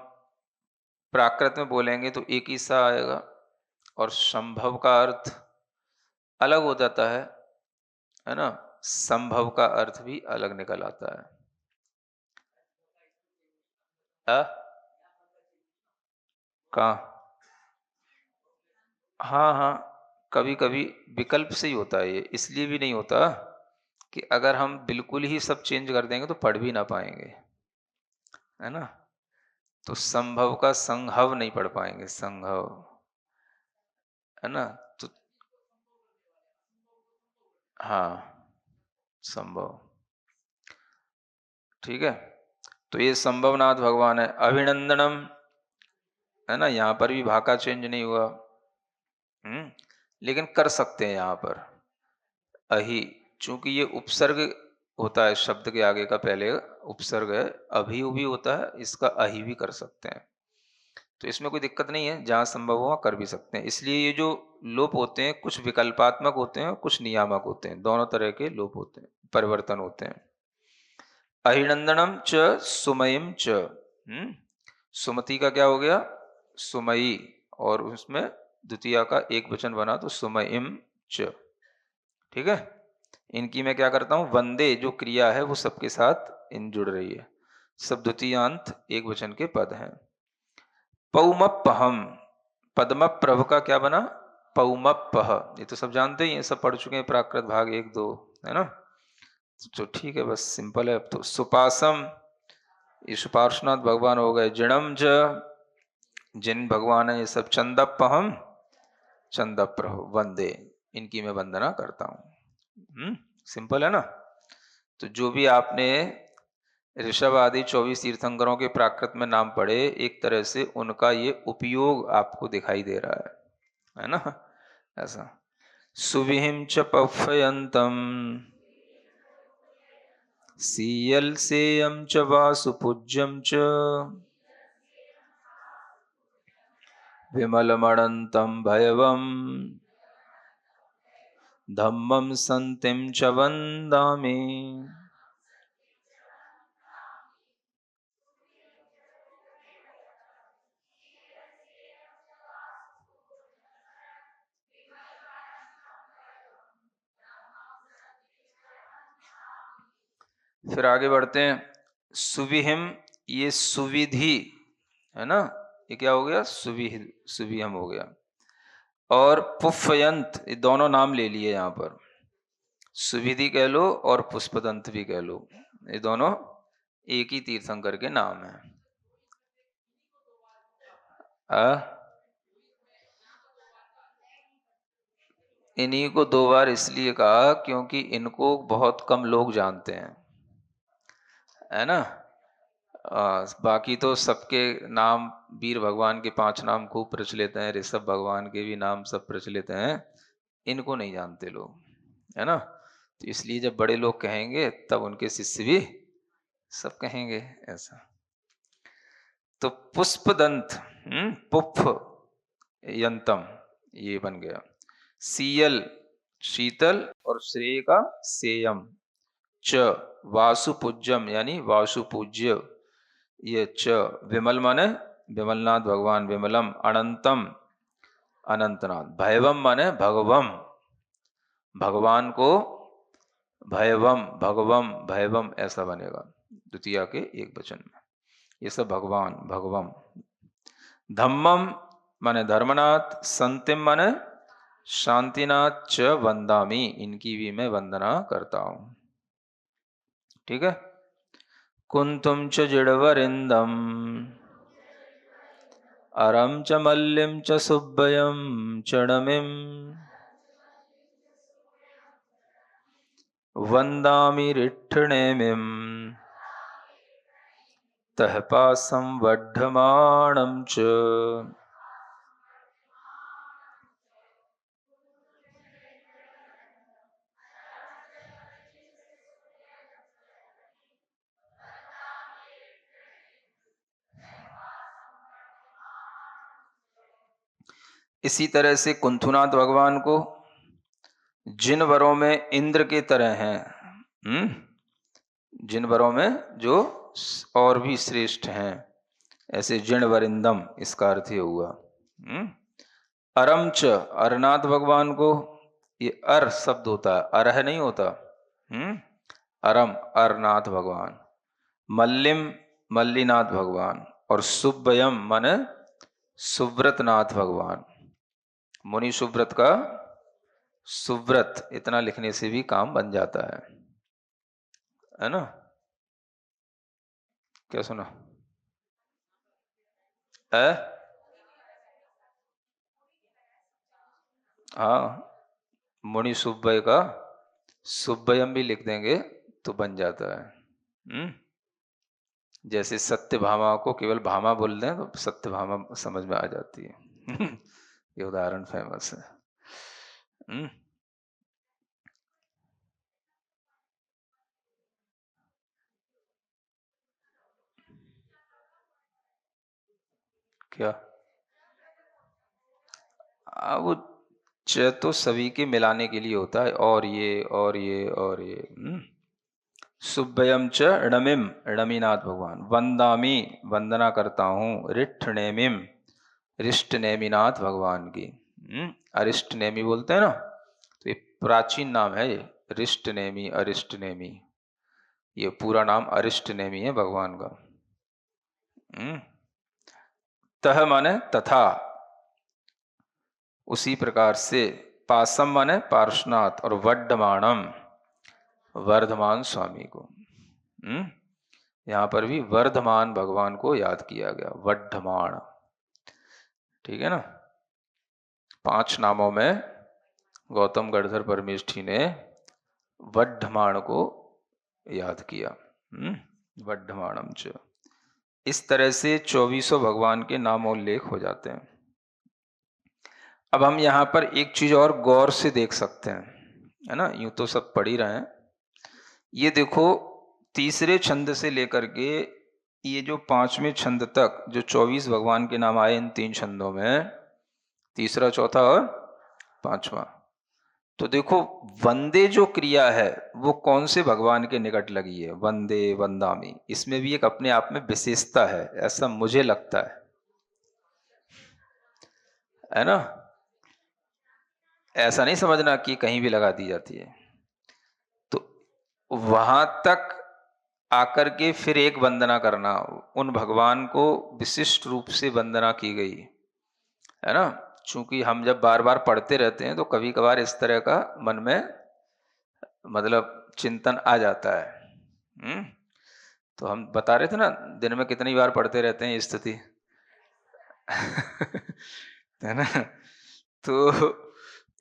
प्राकृत में बोलेंगे तो एक ही सा आएगा, और संभव का अर्थ अलग हो जाता है ना, संभव का अर्थ भी अलग निकल आता है। कहाँ? हाँ हाँ, कभी कभी विकल्प से ही होता है, ये इसलिए भी नहीं होता कि अगर हम बिल्कुल ही सब चेंज कर देंगे तो पढ़ भी ना पाएंगे, है ना। तो संभव का संभव नहीं पढ़ पाएंगे, संभव, है ना। तो हाँ, संभव, ठीक है। तो ये संभवनाथ भगवान है। अभिनंदनम, है ना, यहां पर भी भाका चेंज नहीं हुआ। लेकिन कर सकते हैं यहां पर अहि, चूंकि ये उपसर्ग होता है, शब्द के आगे का पहले उपसर्ग है, अभी भी होता है, इसका अहि भी कर सकते हैं। तो इसमें कोई दिक्कत नहीं है, जहाँ संभव हो वहाँ कर भी सकते हैं। इसलिए ये जो लोप होते हैं कुछ विकल्पात्मक होते हैं और कुछ नियामक होते हैं, दोनों तरह के लोप होते हैं, परिवर्तन होते हैं। अहिनंदनम च सुमयिम च, सुमति का क्या हो गया, सुमयी, और उसमें द्वितीया का एक वचन बना तो सुमयिम च। ठीक है, इनकी मैं क्या करता हूं, वंदे जो क्रिया है वो सबके साथ इन जुड़ रही है, सब द्वितीयांत एक वचन के पद हैं। पौमपहम, पद्मप्रभ का क्या बना, पौमपह, ये तो सब जानते ही हैं, सब पढ़ चुके हैं प्राकृत भाग 1-2, है ना। तो ठीक है, बस सिंपल है। अब तो सुपासम, ये सुपार्श्वनाथ भगवान हो गए। जिणम ज, जिन भगवान है ये सब। चंदपहम, चंदप्रभ, वंदे, इनकी मैं वंदना करता हूं। सिंपल है ना। तो जो भी आपने ऋषभ आदि 24 तीर्थंकरों के प्राकृत में नाम पढ़े, एक तरह से उनका ये उपयोग आपको दिखाई दे रहा है ना, ऐसा। सुविहिम च पफयंतम, सीयल सेयम च वासुपूज्यम च, विमलमणंतम भयवम, धम्मम संतिम च वंदामि। फिर आगे बढ़ते हैं। सुविहिम, ये सुविधि है ना, ये क्या हो गया, सुविहि, सुविहम हो गया। और पुष्पयंत, ये दोनों नाम ले लिए यहां पर, सुविधि कह लो और पुष्पदंत भी कह लो, ये दोनों एक ही तीर्थंकर के नाम है। इन्हीं को 2 बार इसलिए कहा क्योंकि इनको बहुत कम लोग जानते हैं, है ना। बाकी तो सबके नाम, वीर भगवान के 5 नाम खूब प्रचलित हैं, ऋषभ भगवान के भी नाम सब प्रचलित हैं, इनको नहीं जानते लोग, है ना। तो इसलिए जब बड़े लोग कहेंगे तब उनके शिष्य भी सब कहेंगे, ऐसा। तो पुष्पदंत, पुफ यंतम, ये बन गया। सीयल, शीतल, और श्रेय का सेयम, च वासुपूज्यम यानी वासुपूज्य, ये च। विमल माने विमलनाथ भगवान, विमलम। अनंतम, अनंतनाथ। भैवम माने भगवम, भगवान को भैवम, भगवम, भैवम ऐसा बनेगा द्वितीया के एक वचन में, ये सब भगवान, भगवम। धम्मम माने धर्मनाथ, संतिम माने शांतिनाथ, च वंदामी, इनकी भी मैं वंदना करता हूं। ठीक है। कुंतुम च जिड़वरिंदम, अरम च मल्लिम च सुब्बयम चणमिम, वंदामि रिठ्ठणेमिम, तह पासं वड्ढमाणं च। इसी तरह से कुंथुनाथ भगवान को जिन वरों में इंद्र के तरह हैं, जिन वरों में जो और भी श्रेष्ठ हैं, ऐसे जिण वरिंदम, इसका अर्थ ये हुआ। अरमच, अरनाथ भगवान को, ये अर शब्द होता है, अरह नहीं होता। अरम, अरनाथ भगवान। मल्लिम, मल्लीनाथ भगवान। और सुब्बयम माने सुव्रतनाथ भगवान। मुनि सुव्रत का सुव्रत, इतना लिखने से भी काम बन जाता है ना। क्या सुना है? हाँ, मुनि सुब्बय का सुब्बयम भी लिख देंगे तो बन जाता है। जैसे सत्यभामा को केवल भामा बोल दें तो सत्यभामा समझ में आ जाती है। ये उदाहरण फेमस है। क्या वो च तो सभी के मिलाने के लिए होता है, और ये और ये और ये। सुभ्यम च णमिम, णमीनाथ भगवान। वंदामी, वंदना करता हूँ। रिष्ठ नेमिम, रिष्ट नेमिनाथ भगवान की। अरिष्ट नेमी बोलते हैं ना, तो ये प्राचीन नाम है ये, रिष्ट नेमी, अरिष्ट नेमी। ये पूरा नाम अरिष्ट नेमी है भगवान का। तह माने तथा, उसी प्रकार से। पासम माने पार्श्वनाथ, और वड्डमाणम, वर्धमान स्वामी को। यहां पर भी वर्धमान भगवान को याद किया गया, वड्ढमाण। ठीक है ना। 5 नामों में गौतम गणधर परमेष्ठी ने वड्ढमाण को याद किया। वड्ढमाणम च। इस तरह से 2400 भगवान के नाम उल्लेख हो जाते हैं। अब हम यहाँ पर एक चीज और गौर से देख सकते हैं, है ना। यूं तो सब पढ़ ही रहे हैं। ये देखो, तीसरे छंद से लेकर के ये जो 5वें छंद तक जो 24 भगवान के नाम आए इन 3 छंदों में, तीसरा, चौथा और 5वां, तो देखो वंदे जो क्रिया है वो कौन से भगवान के निकट लगी है? वंदे, वंदामी। इसमें भी एक अपने आप में विशेषता है, ऐसा मुझे लगता है ना। ऐसा नहीं समझना कि कहीं भी लगा दी जाती है। तो वहां तक आकर के फिर एक वंदना करना, उन भगवान को विशिष्ट रूप से वंदना की गई है ना। चूंकि हम जब बार बार पढ़ते रहते हैं तो कभी कभार इस तरह का मन में मतलब चिंतन आ जाता है। तो हम बता रहे थे ना, दिन में कितनी बार पढ़ते रहते हैं स्तुति है ना। तो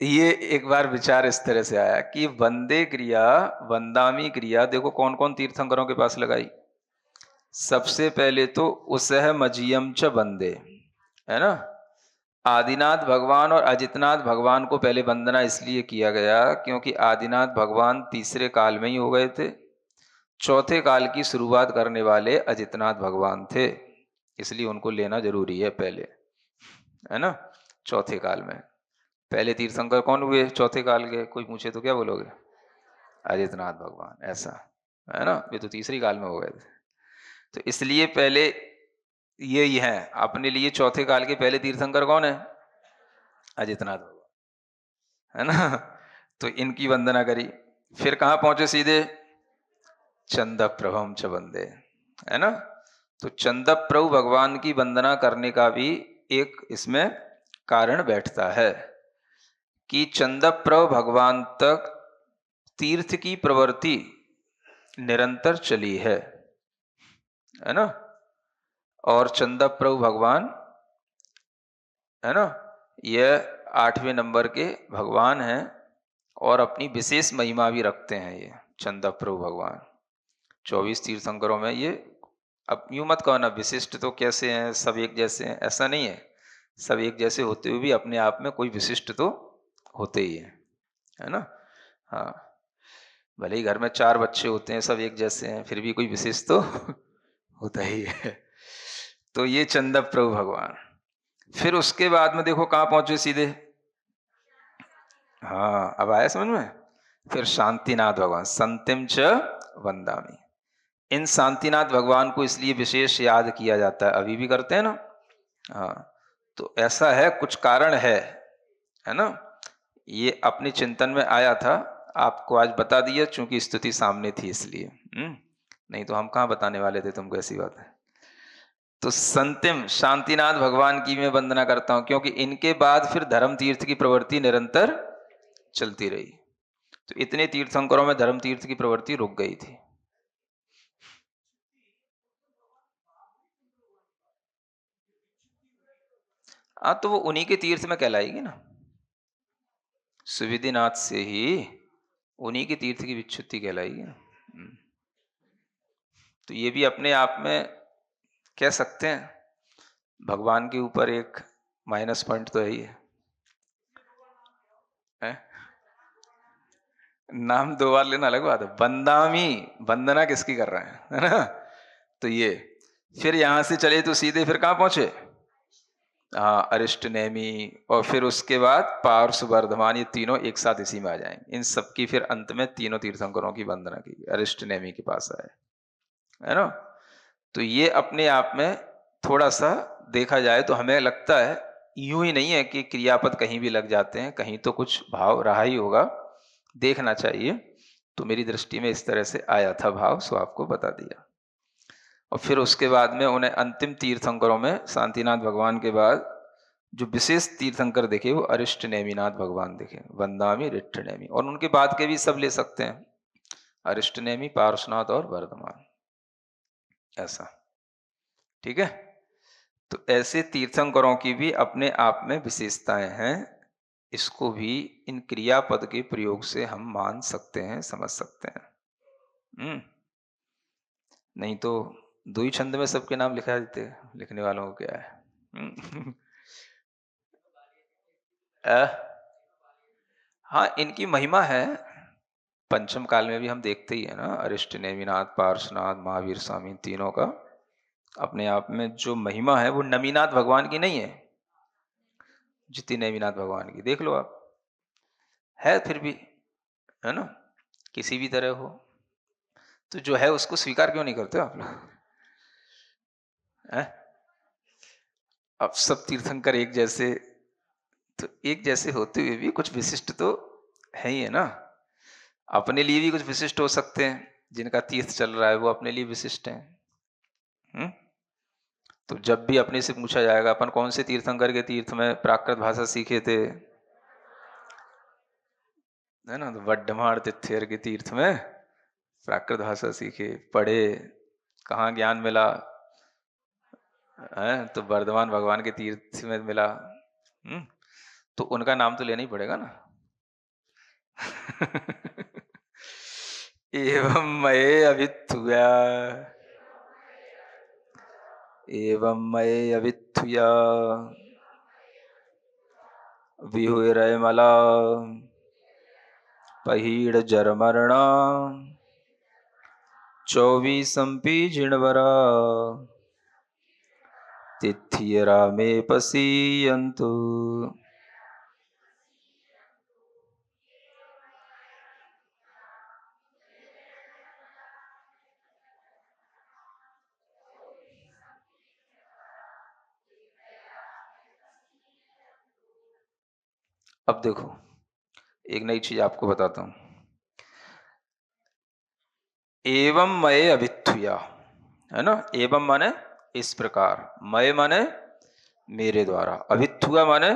ये एक बार विचार इस तरह से आया कि वंदे क्रिया, वंदामी क्रिया, देखो कौन कौन तीर्थंकरों के पास लगाई। सबसे पहले तो उसह मजियम च वंदे, है ना। आदिनाथ भगवान और अजितनाथ भगवान को पहले वंदना इसलिए किया गया क्योंकि आदिनाथ भगवान तीसरे काल में ही हो गए थे, चौथे काल की शुरुआत करने वाले अजितनाथ भगवान थे, इसलिए उनको लेना जरूरी है पहले, है ना। चौथे काल में पहले तीर्थंकर कौन हुए चौथे काल के? कोई पूछे तो क्या बोलोगे? अजितनाथ भगवान, ऐसा है ना। ये तो तीसरी काल में हो गए थे, तो इसलिए पहले ये ही है अपने लिए। चौथे काल के पहले तीर्थंकर कौन है? अजितनाथ भगवान, है ना। तो इनकी वंदना करी। फिर कहाँ पहुंचे सीधे? चंद प्रभम च वंदे, है ना। तो चंद प्रभु भगवान की वंदना करने का भी एक इसमें कारण बैठता है कि चंद प्रभु भगवान तक तीर्थ की प्रवृत्ति निरंतर चली है ना। और चंद प्रभु भगवान, है ना, यह 8वें नंबर के भगवान हैं और अपनी विशेष महिमा भी रखते हैं ये चंद प्रभु भगवान। 24 तीर्थंकरों में ये, अब यूं मत कहो ना विशिष्ट तो कैसे हैं, सब एक जैसे हैं, ऐसा नहीं है। सब एक जैसे होते हुए भी अपने आप में कोई विशिष्ट तो होते ही है ना। हाँ, भले ही घर में 4 बच्चे होते हैं, सब एक जैसे हैं, फिर भी कोई विशेष तो होता ही है। तो ये चंद प्रभु भगवान। फिर उसके बाद में देखो कहाँ पहुंचे सीधे। हाँ, अब आया समझ में। फिर शांतिनाथ भगवान, संतिम च वंदामी। इन शांतिनाथ भगवान को इसलिए विशेष याद किया जाता है, अभी भी करते हैं ना। हाँ, तो ऐसा है, कुछ कारण है ना। ये अपने चिंतन में आया था, आपको आज बता दिया चूंकि स्तुति सामने थी इसलिए। नहीं तो हम कहाँ बताने वाले थे तुमको, ऐसी बात है। तो संतिम शांतिनाथ भगवान की मैं वंदना करता हूं क्योंकि इनके बाद फिर धर्म तीर्थ की प्रवृत्ति निरंतर चलती रही। तो इतने तीर्थंकरों में धर्म तीर्थ की प्रवृत्ति रुक गई थी। तो वो उन्हीं के तीर्थ में कहलाएगी ना। सुविधिनाथ से ही उन्हीं के तीर्थ की विच्छुत्ति कहलाएगी ना। तो ये भी अपने आप में कह सकते हैं भगवान के ऊपर एक माइनस पॉइंट तो है ही है? नाम 2 बार लेना अलग बात है। वंदामी, वंदना किसकी कर रहे हैं, है ना। तो ये फिर यहां से चले तो सीधे फिर कहां पहुंचे? हाँ, अरिष्ट नेमी, और फिर उसके बाद पार्श्व वर्धमान, ये तीनों एक साथ इसी में आ जाएंगे। इन सबकी फिर अंत में तीनों तीर्थंकरों की वंदना की, अरिष्ट नेमी के पास आए, है ना। तो ये अपने आप में थोड़ा सा देखा जाए तो हमें लगता है यूं ही नहीं है कि क्रियापद कहीं भी लग जाते हैं, कहीं तो कुछ भाव रहा ही होगा, देखना चाहिए। तो मेरी दृष्टि में इस तरह से आया था भाव, सो आपको बता दिया। और फिर उसके बाद में उन्हें अंतिम तीर्थंकरों में शांतिनाथ भगवान के बाद जो विशेष तीर्थंकर दिखे वो अरिष्ट नेमिनाथ भगवान दिखे, वंदामी रिष्ट नेमी, और उनके बाद के भी सब ले सकते हैं, अरिष्ट नेमी, पार्श्वनाथ और वर्धमान, ऐसा। ठीक है। तो ऐसे तीर्थंकरों की भी अपने आप में विशेषताएं हैं, इसको भी इन क्रियापद के प्रयोग से हम मान सकते हैं, समझ सकते हैं। नहीं तो दो ही छंद में सबके नाम लिखा देते, लिखने वालों को क्या है। अ, हाँ, इनकी महिमा है, पंचम काल में भी हम देखते ही है ना, अरिष्ट नेमिनाथ, पार्श्वनाथ, महावीर स्वामी, तीनों का अपने आप में जो महिमा है वो नमीनाथ भगवान की नहीं है, जितनी नेमिनाथ भगवान की देख लो आप, है फिर भी, है ना, किसी भी तरह हो। तो जो है उसको स्वीकार क्यों नहीं करते आप लोग, हैं? अब सब तीर्थंकर एक जैसे, तो एक जैसे होते हुए भी कुछ विशिष्ट तो है ही, है ना। अपने लिए भी कुछ विशिष्ट हो सकते हैं, जिनका तीर्थ चल रहा है वो अपने लिए विशिष्ट हैं। तो जब भी अपने से पूछा जाएगा अपन कौन से तीर्थंकर के तीर्थ में प्राकृत भाषा सीखे थे, है ना, तो वड्डमार तिथेर के तीर्थ में प्राकृत भाषा सीखे, पढ़े, कहाँ ज्ञान मिला है, तो वर्धमान भगवान के तीर्थ में मिला। तो उनका नाम तो लेना ही पड़ेगा ना। एवं मये अभिथुया, एवं मये अभिथुया विहुरमला पहीड़ जरमरणा चौबीसंपी जिणवरा तिथियरा में पसीयंतु। अब देखो एक नई चीज आपको बताता हूं, एवं मय अभिथुया, है ना, एवं माने इस प्रकार, मय माने मेरे द्वारा, अभिथुआ माने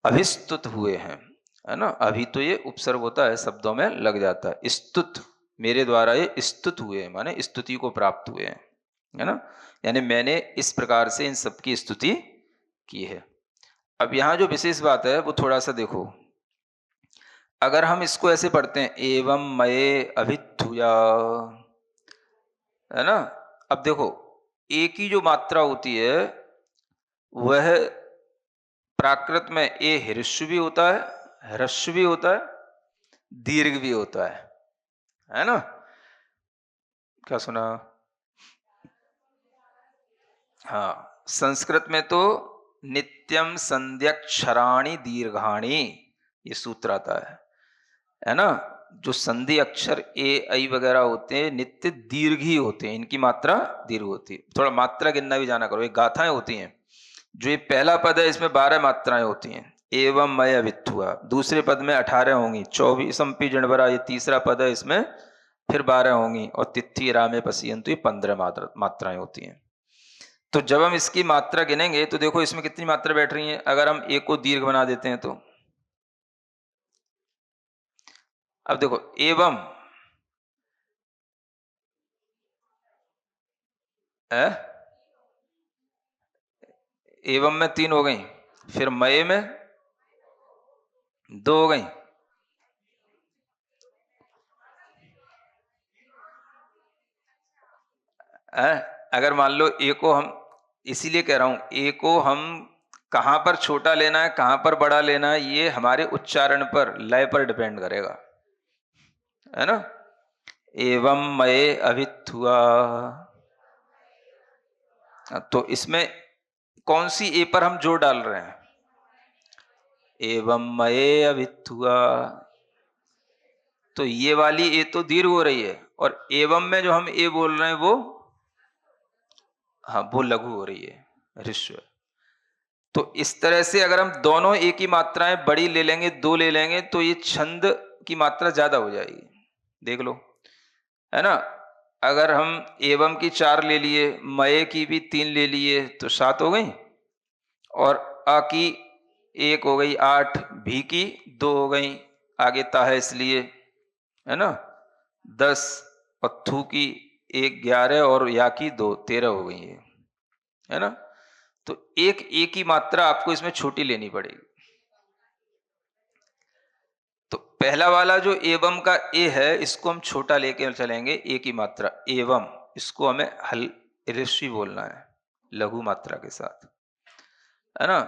अभिस्तुत हुए हैं, है ना। अभी तो ये उपसर्ग होता है, शब्दों में लग जाता है, स्तुत, मेरे द्वारा ये स्तुत हुए माने स्तुति को प्राप्त हुए हैं, है ना, यानी मैंने इस प्रकार से इन सबकी स्तुति की है। अब यहां जो विशेष बात है वो थोड़ा सा देखो, अगर हम इसको ऐसे पढ़ते हैं एवं मये अभिथुया, है ना, अब देखो एक ही जो मात्रा होती है वह प्राकृत में ए ह्रस्व भी होता है, ह्रस्व भी होता है, दीर्घ भी होता है ना। क्या सुना? हाँ, संस्कृत में तो नित्यम संध्यक्षराणि दीर्घाणी, ये सूत्र आता है ना। जो संधि अक्षर ए आई वगैरह होते हैं नित्य दीर्घ ही होते हैं, इनकी मात्रा दीर्घ होती है। थोड़ा मात्रा गिनना भी जाना करो, ये गाथाएं होती हैं, जो ये पहला पद है इसमें 12 मात्राएं होती हैं, एवं मय अभिथुआ, दूसरे पद में 18 होंगी, 24 जणवरा ये तीसरा पद है, इसमें फिर 12 होंगी, और तिथि रामे पसीयंतु ये 15 मात्राएं होती हैं। तो जब हम इसकी मात्रा गिनेंगे तो देखो इसमें कितनी मात्रा बैठ रही है, अगर हम एक को दीर्घ बना देते हैं तो, अब देखो एवं है, एवं में 3 हो गई, फिर मय में 2 हो गई, है? अगर मान लो ए को हम, इसीलिए कह रहा हूं ए को हम कहां पर छोटा लेना है कहां पर बड़ा लेना है, ये हमारे उच्चारण पर, लय पर डिपेंड करेगा, है ना। एवं मये अभिथुआ, तो इसमें कौन सी ए पर हम जोर डाल रहे हैं? एवं मये अभिथुआ। तो ये वाली ए तो दीर्घ हो रही है, और एवं में जो हम ए बोल रहे हैं वो, हाँ, वो लघु हो रही है, ऋस्व। तो इस तरह से अगर हम दोनों एक ही मात्राएं बड़ी ले लेंगे, दो ले लेंगे, तो ये छंद की मात्रा ज्यादा हो जाएगी। देख लो, है ना। अगर हम एवं की 4 ले लिए, मय की भी 3 ले लिए, तो 7 हो गई, और अ की 1 हो गई 8, भी की 2 हो गई, आगे ता है इसलिए, है ना, 10, और थू की 1 11, और या की 2 13 हो गई है ना। तो एक ही मात्रा आपको इसमें छोटी लेनी पड़ेगी। तो पहला वाला जो एवं का ए है, इसको हम छोटा लेके चलेंगे, एक ही मात्रा एवं, इसको हमें हल ऋषि बोलना है, लघु मात्रा के साथ, है ना।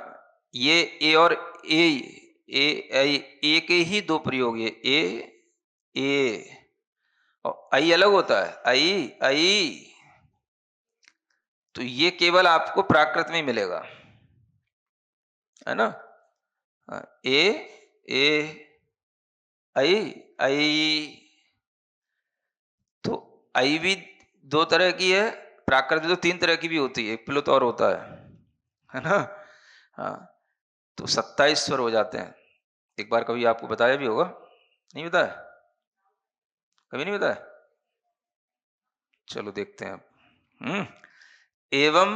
ये ए और ए के ही दो प्रयोग, ये ए और आई अलग होता है, आई आई। तो ये केवल आपको प्राकृत में ही मिलेगा, है ना। ए ए आई आई। तो आई भी 2 तरह की है, प्राकृत तो 3 तरह की भी होती है, एक प्लुत और होता है ना। हाँ, तो 27 स्वर हो जाते हैं। एक बार कभी आपको बताया भी होगा, नहीं बताया? कभी नहीं बताया? चलो देखते हैं अब। एवं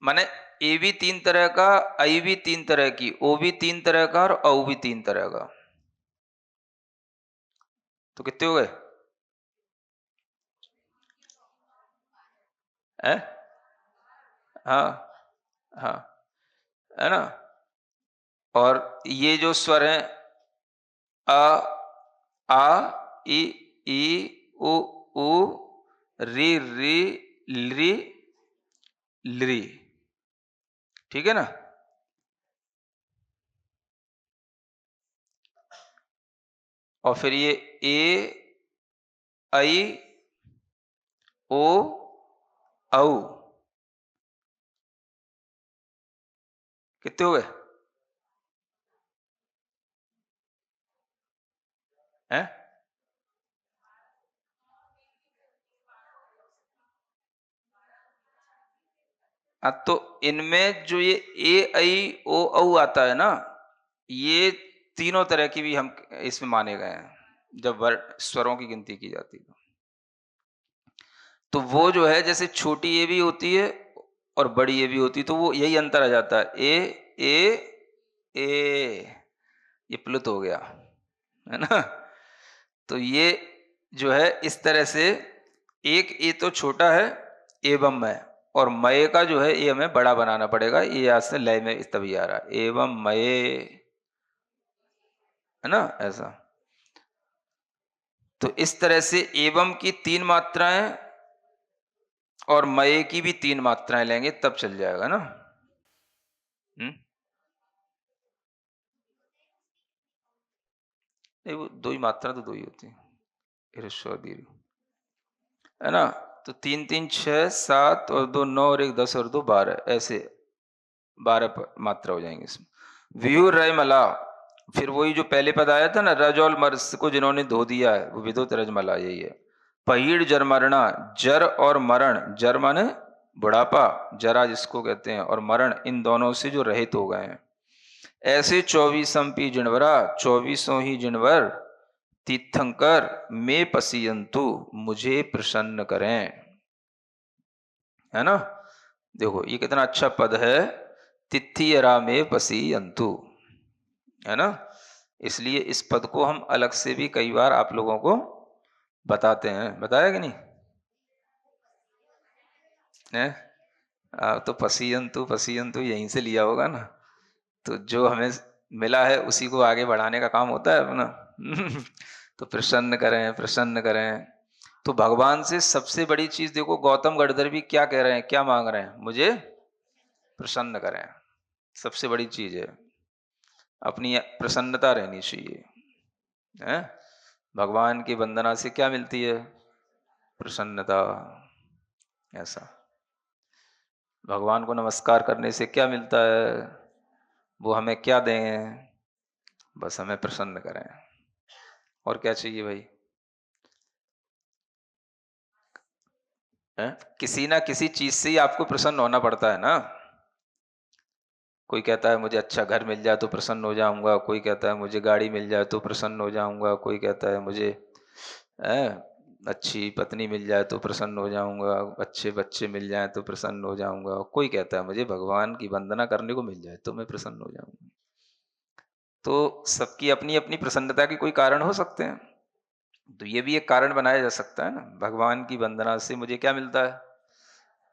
माने ए भी 3 तरह का, आई भी 3 तरह की, ओ भी 3 तरह का, और औ भी 3 तरह का। तो कितने हो गए? हैं? हाँ हाँ, है ना। और ये जो स्वर हैं, अ आ इ ई उ ऊ री री ली लृ, ठीक है ना। और फिर ये ए आई ओ औ, कितने हो गए? हैं? तो इनमें जो ये ए आई ओ औ आता है ना, ये तीनों तरह की भी हम इसमें माने गए हैं जब वर्ण स्वरों की गिनती की जाती है। तो वो जो है, जैसे छोटी ए भी होती है और बड़ी ए भी होती है, तो वो यही अंतर आ जाता है, ए ये प्लुत हो गया, है ना। तो ये जो है इस तरह से, एक ए तो छोटा है एवं में, और मय का जो है ये हमें बड़ा बनाना पड़ेगा, ये आज से लय में तभी आ रहा है, एवं मय, है ना, ऐसा। तो इस तरह से एवं की 3 मात्राएं और मय की भी 3 मात्राएं लेंगे तब चल जाएगा ना। हम्म। नहीं, वो 2 ही मात्रा, तो 2 ही होती है, ह्रस्व और दीर्घ, है ना। तो 3 3 6 7 और 2 9 और 1 10 और 2 12, ऐसे 12 मात्रा हो जाएंगे इसमें। व्यू रय मला, फिर वही जो पहले पद आया था ना, रज और मर्स को जिन्होंने धो दिया है, वो विदुत रजमला, यही है। पहीड़ जर मरना, जर और मरण, जर माने बुढ़ापा, जरा जिसको कहते हैं, और मरण, इन दोनों से जो रहित हो गए हैं, ऐसे 24 पी जिनवरा, 24 ही जिनवर, तीर्थंकर में पसीयंतु, मुझे प्रसन्न करें, है ना। देखो ये कितना अच्छा पद है, तिथियरा में पसीयंतु, है ना। इसलिए इस पद को हम अलग से भी कई बार आप लोगों को बताते हैं, बताया कि नहीं है? तो पसीयंतु पसीयंतु यहीं से लिया होगा ना। तो जो हमें मिला है उसी को आगे बढ़ाने का काम होता है अपना। तो प्रसन्न करें, प्रसन्न करें। तो भगवान से सबसे बड़ी चीज देखो, गौतम गढ़धर भी क्या कह रहे हैं, क्या मांग रहे हैं, मुझे प्रसन्न करें, सबसे बड़ी चीज है, अपनी प्रसन्नता रहनी चाहिए, है। भगवान की वंदना से क्या मिलती है? प्रसन्नता, ऐसा। भगवान को नमस्कार करने से क्या मिलता है, वो हमें क्या दें, बस हमें प्रसन्न करें। और क्या चाहिए भाई? हैं? किसी ना किसी चीज से ही आपको प्रसन्न होना पड़ता है ना। कोई कहता है मुझे अच्छा घर मिल जाए तो प्रसन्न हो जाऊंगा, कोई कहता है मुझे गाड़ी मिल जाए तो प्रसन्न हो जाऊंगा, कोई कहता है मुझे अच्छी पत्नी मिल जाए तो प्रसन्न हो जाऊंगा, अच्छे बच्चे मिल जाए तो प्रसन्न हो जाऊंगा, कोई कहता है मुझे भगवान की वंदना करने को मिल जाए तो मैं प्रसन्न हो जाऊंगा। तो सबकी अपनी अपनी प्रसन्नता के कोई कारण हो सकते हैं। तो ये भी एक कारण बनाया जा सकता है ना, भगवान की वंदना से मुझे क्या मिलता है,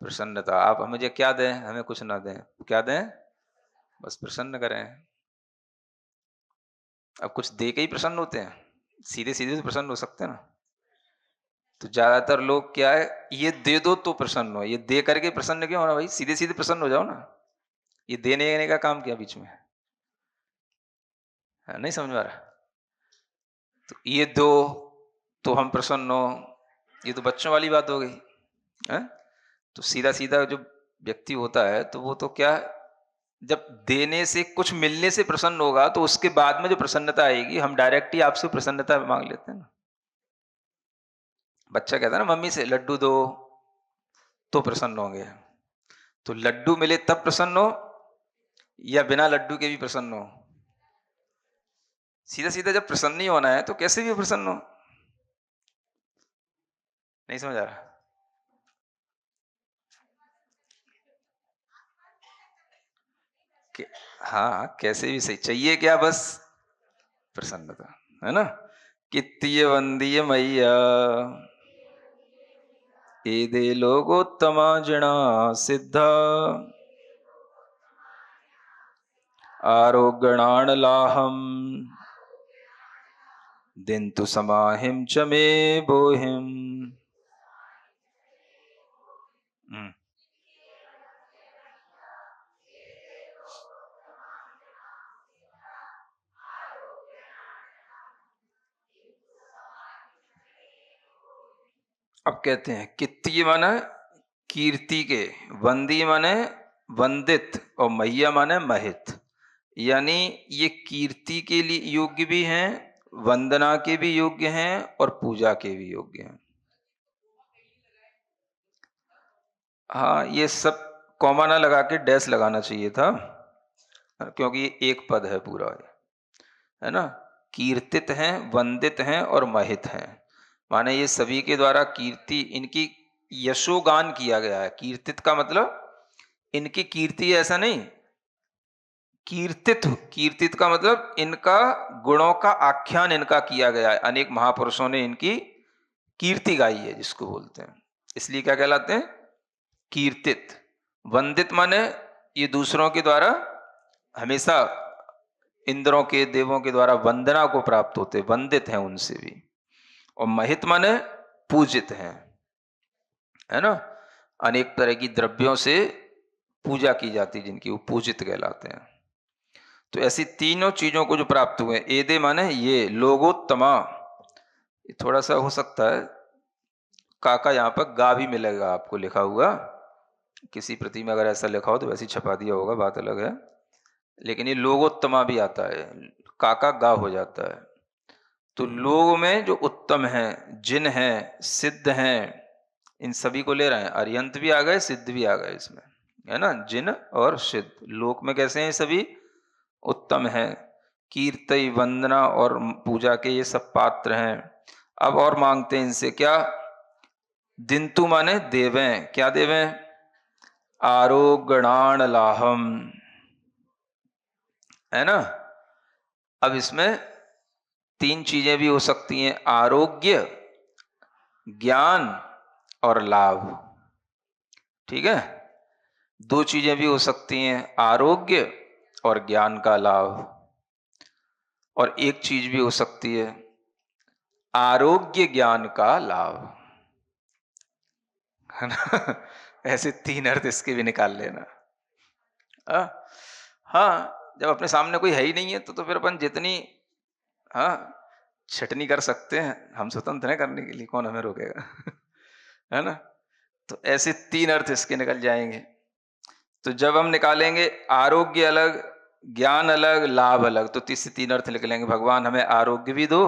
प्रसन्नता। आप मुझे क्या दें, हमें कुछ ना दें, क्या दें, बस प्रसन्न करें। अब कुछ दे के ही प्रसन्न होते हैं, सीधे सीधे तो प्रसन्न हो सकते हैं ना। तो ज्यादातर लोग क्या है, ये दे दो तो प्रसन्न हो, ये दे करके प्रसन्न क्यों होना भाई, सीधे सीधे प्रसन्न हो जाओ ना। ये देने देने का काम क्या बीच में है, नहीं समझ में आ रहा। तो ये दो तो हम प्रसन्न हो, ये तो बच्चों वाली बात हो गई है। तो सीधा सीधा जो व्यक्ति होता है तो वो तो क्या, जब देने से कुछ मिलने से प्रसन्न होगा तो उसके बाद में जो प्रसन्नता आएगी, हम डायरेक्ट ही आपसे प्रसन्नता मांग लेते हैं ना। बच्चा कहता है ना मम्मी से लड्डू दो तो प्रसन्न होंगे। तो लड्डू मिले तब प्रसन्न हो, या बिना लड्डू के भी प्रसन्न हो। सीधा सीधा जब प्रसन्न ही होना है तो कैसे भी प्रसन्न हो। नहीं समझ आ रहा। कि हाँ, कैसे भी सही, चाहिए क्या, बस प्रसन्नता, है ना। कित्तीय वंदीय मैया एदे लोगोत्तमा जिणा सिद्धा आरोग्यणाणलाहम दिन्तु समाहिम च मे बोहिम। हम्म। अब कहते हैं कित्तीय माने कीर्ति के, वंदी माने वंदित, और मैया माने महित। यानी ये कीर्ति के लिए योग्य भी हैं, वंदना के भी योग्य हैं, और पूजा के भी योग्य हैं। हाँ, ये सब कॉमा ना लगा के डैश लगाना चाहिए था, क्योंकि ये एक पद है पूरा, है ना। कीर्तित हैं, वंदित हैं और महित हैं, माने ये सभी के द्वारा कीर्ति, इनकी यशोगान किया गया है। कीर्तित का मतलब इनकी कीर्ति, ऐसा नहीं, कीर्तित, कीर्तित का मतलब इनका गुणों का आख्यान इनका किया गया है, अनेक महापुरुषों ने इनकी कीर्ति गाई है, जिसको बोलते हैं, इसलिए क्या कहलाते हैं, कीर्तित। वंदित माने ये दूसरों के द्वारा हमेशा, इंद्रों के देवों के द्वारा वंदना को प्राप्त होते, वंदित हैं उनसे भी। और महित माने पूजित हैं, है ना, अनेक तरह की द्रव्यों से पूजा की जाती, जिनकी वो पूजित कहलाते हैं। तो ऐसी तीनों चीजों को जो प्राप्त हुए, एदे माने ये, लोगोत्तमा, ये थोड़ा सा हो सकता है काका, यहाँ पर गा भी मिलेगा आपको लिखा हुआ, किसी प्रति में अगर ऐसा लिखा हो तो वैसे ही छपा दिया होगा, बात अलग है। लेकिन ये लोगोत्तमा भी आता है, काका गा हो जाता है। तो लोग में जो उत्तम है, जिन है, सिद्ध हैं, इन सभी को ले रहे हैं। अर्यंत भी आ गए, सिद्ध भी आ गए इसमें, है ना। जिन और सिद्ध लोक में कैसे हैं, सभी उत्तम है। कीर्ति, वंदना और पूजा के ये सब पात्र हैं। अब और मांगते हैं इनसे क्या, दिंतु माने देवें, क्या देवें, आरोगणान लाहम, है ना। अब इसमें तीन चीजें भी हो सकती हैं, आरोग्य, ज्ञान और लाभ। ठीक है, दो चीजें भी हो सकती हैं, आरोग्य और ज्ञान का लाभ। और एक चीज भी हो सकती है, आरोग्य ज्ञान का लाभ, है ना। ऐसे तीन अर्थ इसके भी निकाल लेना। हाँ, हाँ, जब अपने सामने कोई है ही नहीं है तो फिर अपन जितनी, हाँ, छटनी कर सकते हैं, हम स्वतंत्र हैं करने के लिए, कौन हमें रोकेगा। है ना। तो ऐसे तीन अर्थ इसके निकल जाएंगे। तो जब हम निकालेंगे आरोग्य अलग, ज्ञान अलग, लाभ अलग, तो तीन अर्थ लिख लेंगे, भगवान हमें आरोग्य भी दो,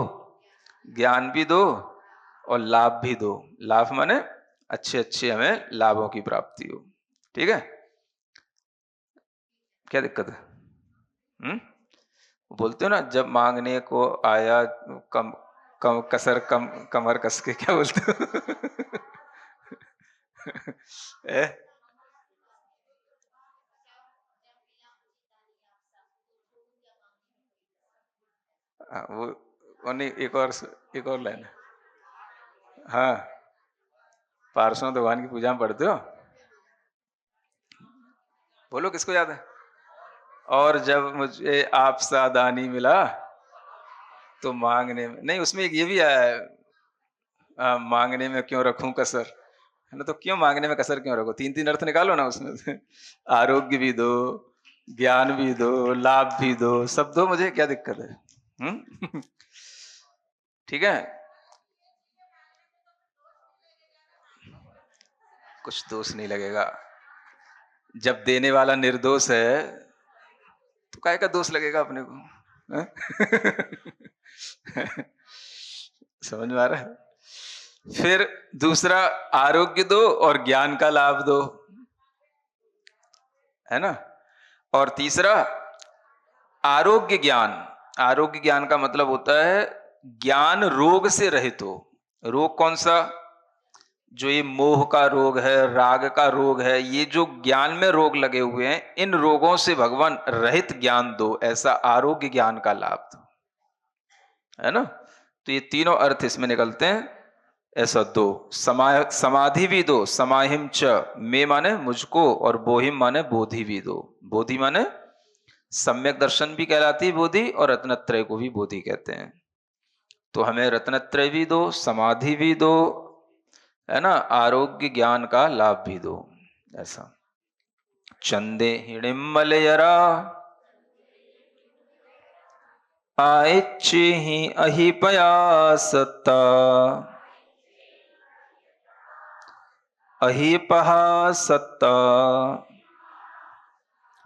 ज्ञान भी दो और लाभ भी दो। लाभ माने अच्छे अच्छे हमें लाभों की प्राप्ति हो। ठीक है, क्या दिक्कत है? बोलते हो ना, जब मांगने को आया कम कम कसर कम कमर कस के, क्या बोलते हो? ए? वो नहीं, एक और लाइन है। हाँ, पार्श्व भगवान की पूजा में पढ़ते हो, बोलो किसको याद है? और जब मुझे आपसा दानी मिला तो मांगने में नहीं, उसमें एक ये भी आया है, मांगने में क्यों रखूं कसर, है ना? तो क्यों मांगने में कसर क्यों रखो? तीन अर्थ निकालो ना उसमें से। आरोग्य भी दो, ज्ञान भी दो, लाभ भी दो, सब दो मुझे, क्या दिक्कत है? ठीक है, कुछ दोष नहीं लगेगा। जब देने वाला निर्दोष है तो काय का दोष लगेगा अपने को? हैं? समझ में आ रहा है? फिर दूसरा, आरोग्य दो और ज्ञान का लाभ दो, है ना? और तीसरा, आरोग्य ज्ञान। आरोग्य ज्ञान का मतलब होता है ज्ञान रोग से रहित हो। रोग कौन सा? जो ये मोह का रोग है, राग का रोग है, ये जो ज्ञान में रोग लगे हुए हैं, इन रोगों से भगवान रहित ज्ञान दो, ऐसा आरोग्य ज्ञान का लाभ दो, है ना? तो ये तीनों अर्थ इसमें निकलते हैं, ऐसा दो। समाधि भी दो, समाहिम च, मे माने मुझको, और बोहिम माने बोधि भी दो। बोधि माने सम्यक दर्शन भी कहलाती है बोधि, और रत्नत्रय को भी बोधि कहते हैं। तो हमें रत्नत्रय भी दो, समाधि भी दो, है ना, आरोग्य ज्ञान का लाभ भी दो, ऐसा। चंदे हिणिमलयरा आइच्छे ही अहिपया सत्ता, अहिपहा सत्ता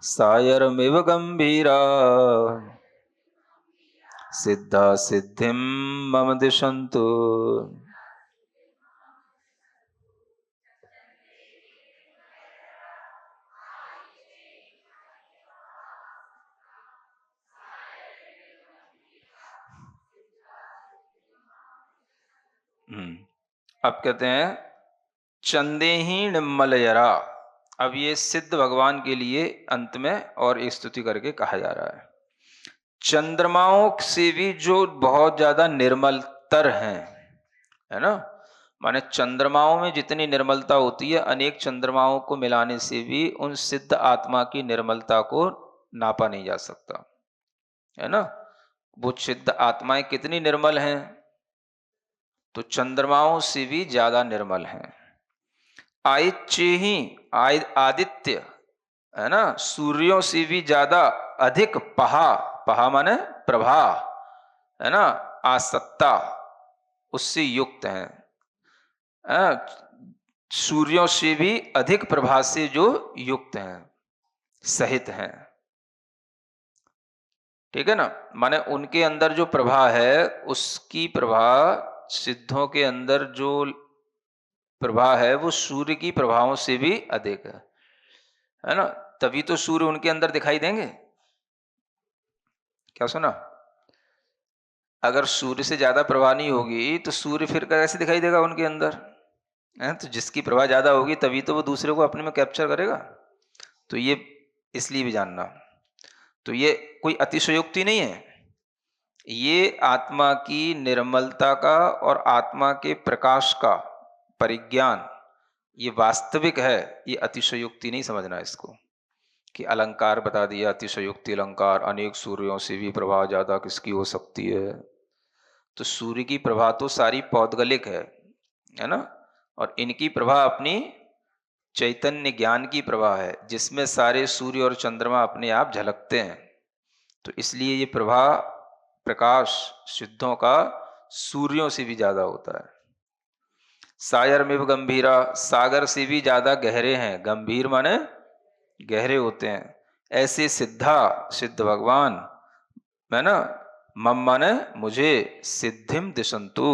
सायरमिव गंभीरा सिद्धा सिद्धिम मम दिशन्तु। अब कहते हैं चंदेहीण मलयरा। अब ये सिद्ध भगवान के लिए अंत में और एक स्तुति करके कहा जा रहा है। चंद्रमाओं से भी जो बहुत ज्यादा निर्मलतर हैं, है ना, माने चंद्रमाओं में जितनी निर्मलता होती है, अनेक चंद्रमाओं को मिलाने से भी उन सिद्ध आत्मा की निर्मलता को नापा नहीं जा सकता, है ना। वो सिद्ध आत्माएं कितनी निर्मल हैं? तो चंद्रमाओं से भी ज्यादा निर्मल हैं। आइच्चे ही, आदित्य, है ना, सूर्यों से भी ज्यादा अधिक पहा, पहा माने प्रभा, है ना, आसत्ता, उससे युक्त हैं। सूर्यों से भी अधिक प्रभा से जो युक्त हैं, सहित हैं, ठीक है ना। माने उनके अंदर जो प्रभा है, उसकी प्रभा, सिद्धों के अंदर जो प्रभा है, वो सूर्य की प्रभावों से भी अधिक है ना। तभी तो सूर्य उनके अंदर दिखाई देंगे। क्या सुना? अगर सूर्य से ज्यादा प्रभा नहीं होगी तो सूर्य फिर कैसे दिखाई देगा उनके अंदर? है तो जिसकी प्रभा ज्यादा होगी तभी तो वो दूसरे को अपने में कैप्चर करेगा। तो ये इसलिए भी जानना, तो ये कोई अतिशयोक्ति नहीं है, ये आत्मा की निर्मलता का और आत्मा के प्रकाश का परिज्ञान, ये वास्तविक है। ये अतिशयोक्ति नहीं समझना इसको कि अलंकार बता दिया, अतिशयोक्ति अलंकार, अनेक सूर्यों से भी प्रभा ज्यादा किसकी हो सकती है। तो सूर्य की प्रभा तो सारी पौद्गलिक है ना, और इनकी प्रभा अपनी चैतन्य ज्ञान की प्रभा है, जिसमें सारे सूर्य और चंद्रमा अपने आप झलकते हैं। तो इसलिए ये प्रभा, प्रकाश सिद्धों का सूर्यों से भी ज्यादा होता है। सायर में गंभीरा, सागर से भी ज्यादा गहरे हैं। गंभीर माने गहरे होते हैं। ऐसे सिद्धा, सिद्ध भगवान, मैं ना, मम माने मुझे, सिद्धिम दिशंतु,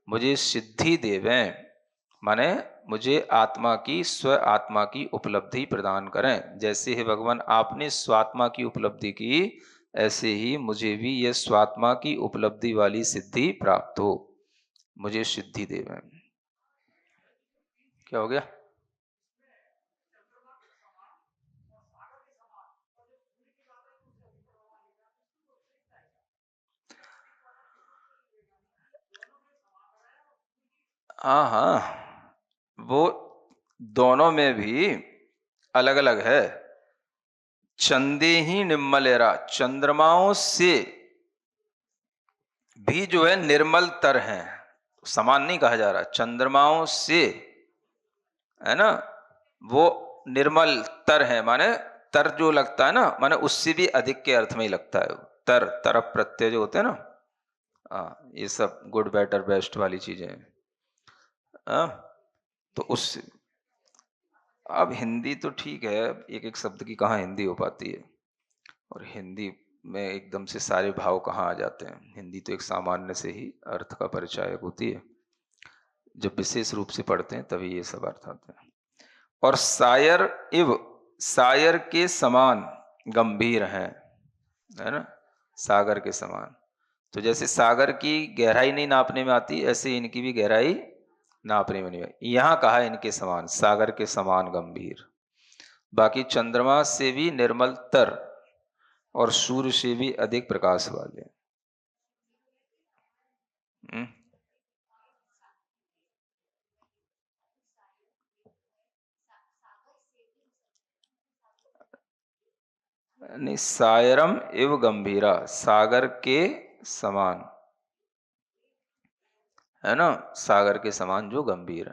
मुझे सिद्धि देवें, माने मुझे आत्मा की, स्व आत्मा की उपलब्धि प्रदान करें। जैसे ही भगवान आपने स्वात्मा की उपलब्धि की, ऐसे ही मुझे भी यह स्वात्मा की उपलब्धि वाली सिद्धि प्राप्त हो, मुझे सिद्धि देवें। क्या हो गया? हाँ हाँ, वो दोनों में भी अलग अलग है। चंदे ही निम्मलेरा, चंद्रमाओं से भी जो है निर्मल तर हैं, समान नहीं कहा जा रहा, चंद्रमाओं से, है ना, वो निर्मल तर है, माने तर जो लगता है ना, माने उससे भी अधिक के अर्थ में ही लगता है। तर, तरफ प्रत्यय जो होते हैं ना, ये सब गुड बेटर बेस्ट वाली चीजें हैं। तो उस, अब हिंदी तो ठीक है, एक एक शब्द की कहाँ हिंदी हो पाती है, और हिंदी में एकदम से सारे भाव कहाँ आ जाते हैं। हिंदी तो एक सामान्य से ही अर्थ का परिचायक होती है, जब विशेष रूप से पढ़ते हैं तभी ये सब अर्थ आते हैं। और सायर इव, सायर के समान गंभीर है ना, सागर के समान। तो जैसे सागर की गहराई नहीं नापने में आती, ऐसे इनकी भी गहराई नापने में नहीं आती। यहाँ कहा इनके समान, सागर के समान गंभीर। बाकी चंद्रमा से भी निर्मल तर और सूर्य से भी अधिक प्रकाश वाले। नहीं, सायरम एव गंभीरा, सागर के समान, है ना, सागर के समान जो गंभीर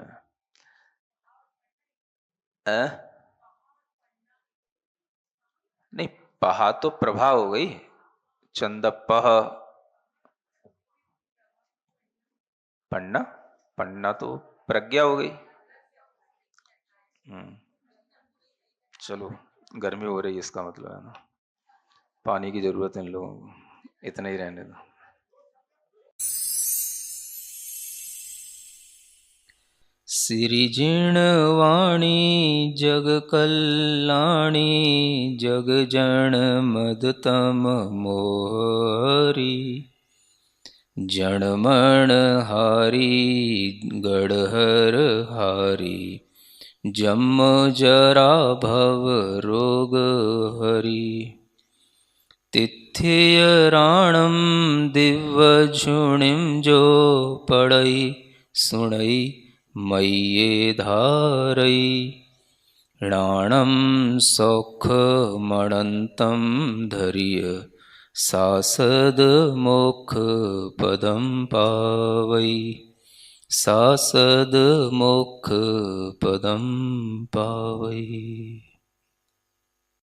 है। नहीं, पहा तो प्रभा हो गई, चंदपह, पन्ना, पन्ना तो प्रज्ञा हो गई। चलो, गर्मी हो रही है इसका मतलब है ना, पानी की जरूरत है इन लोगों को, इतना ही रहने दो। सिरिजिणवाणी जग कल्याणी, जग जन मदतम मोहरी, जणमण हारी गढ़हर हारी, जम जरा भव रोग हरी। तिथियराणम दिव्यझुणिम जो पड़ई सुणई मय्ये धारई, राणम सौखमणन्तं धरिय, सासद मोक्ष पदम पावई, सासद मोक्ष पदम पावई।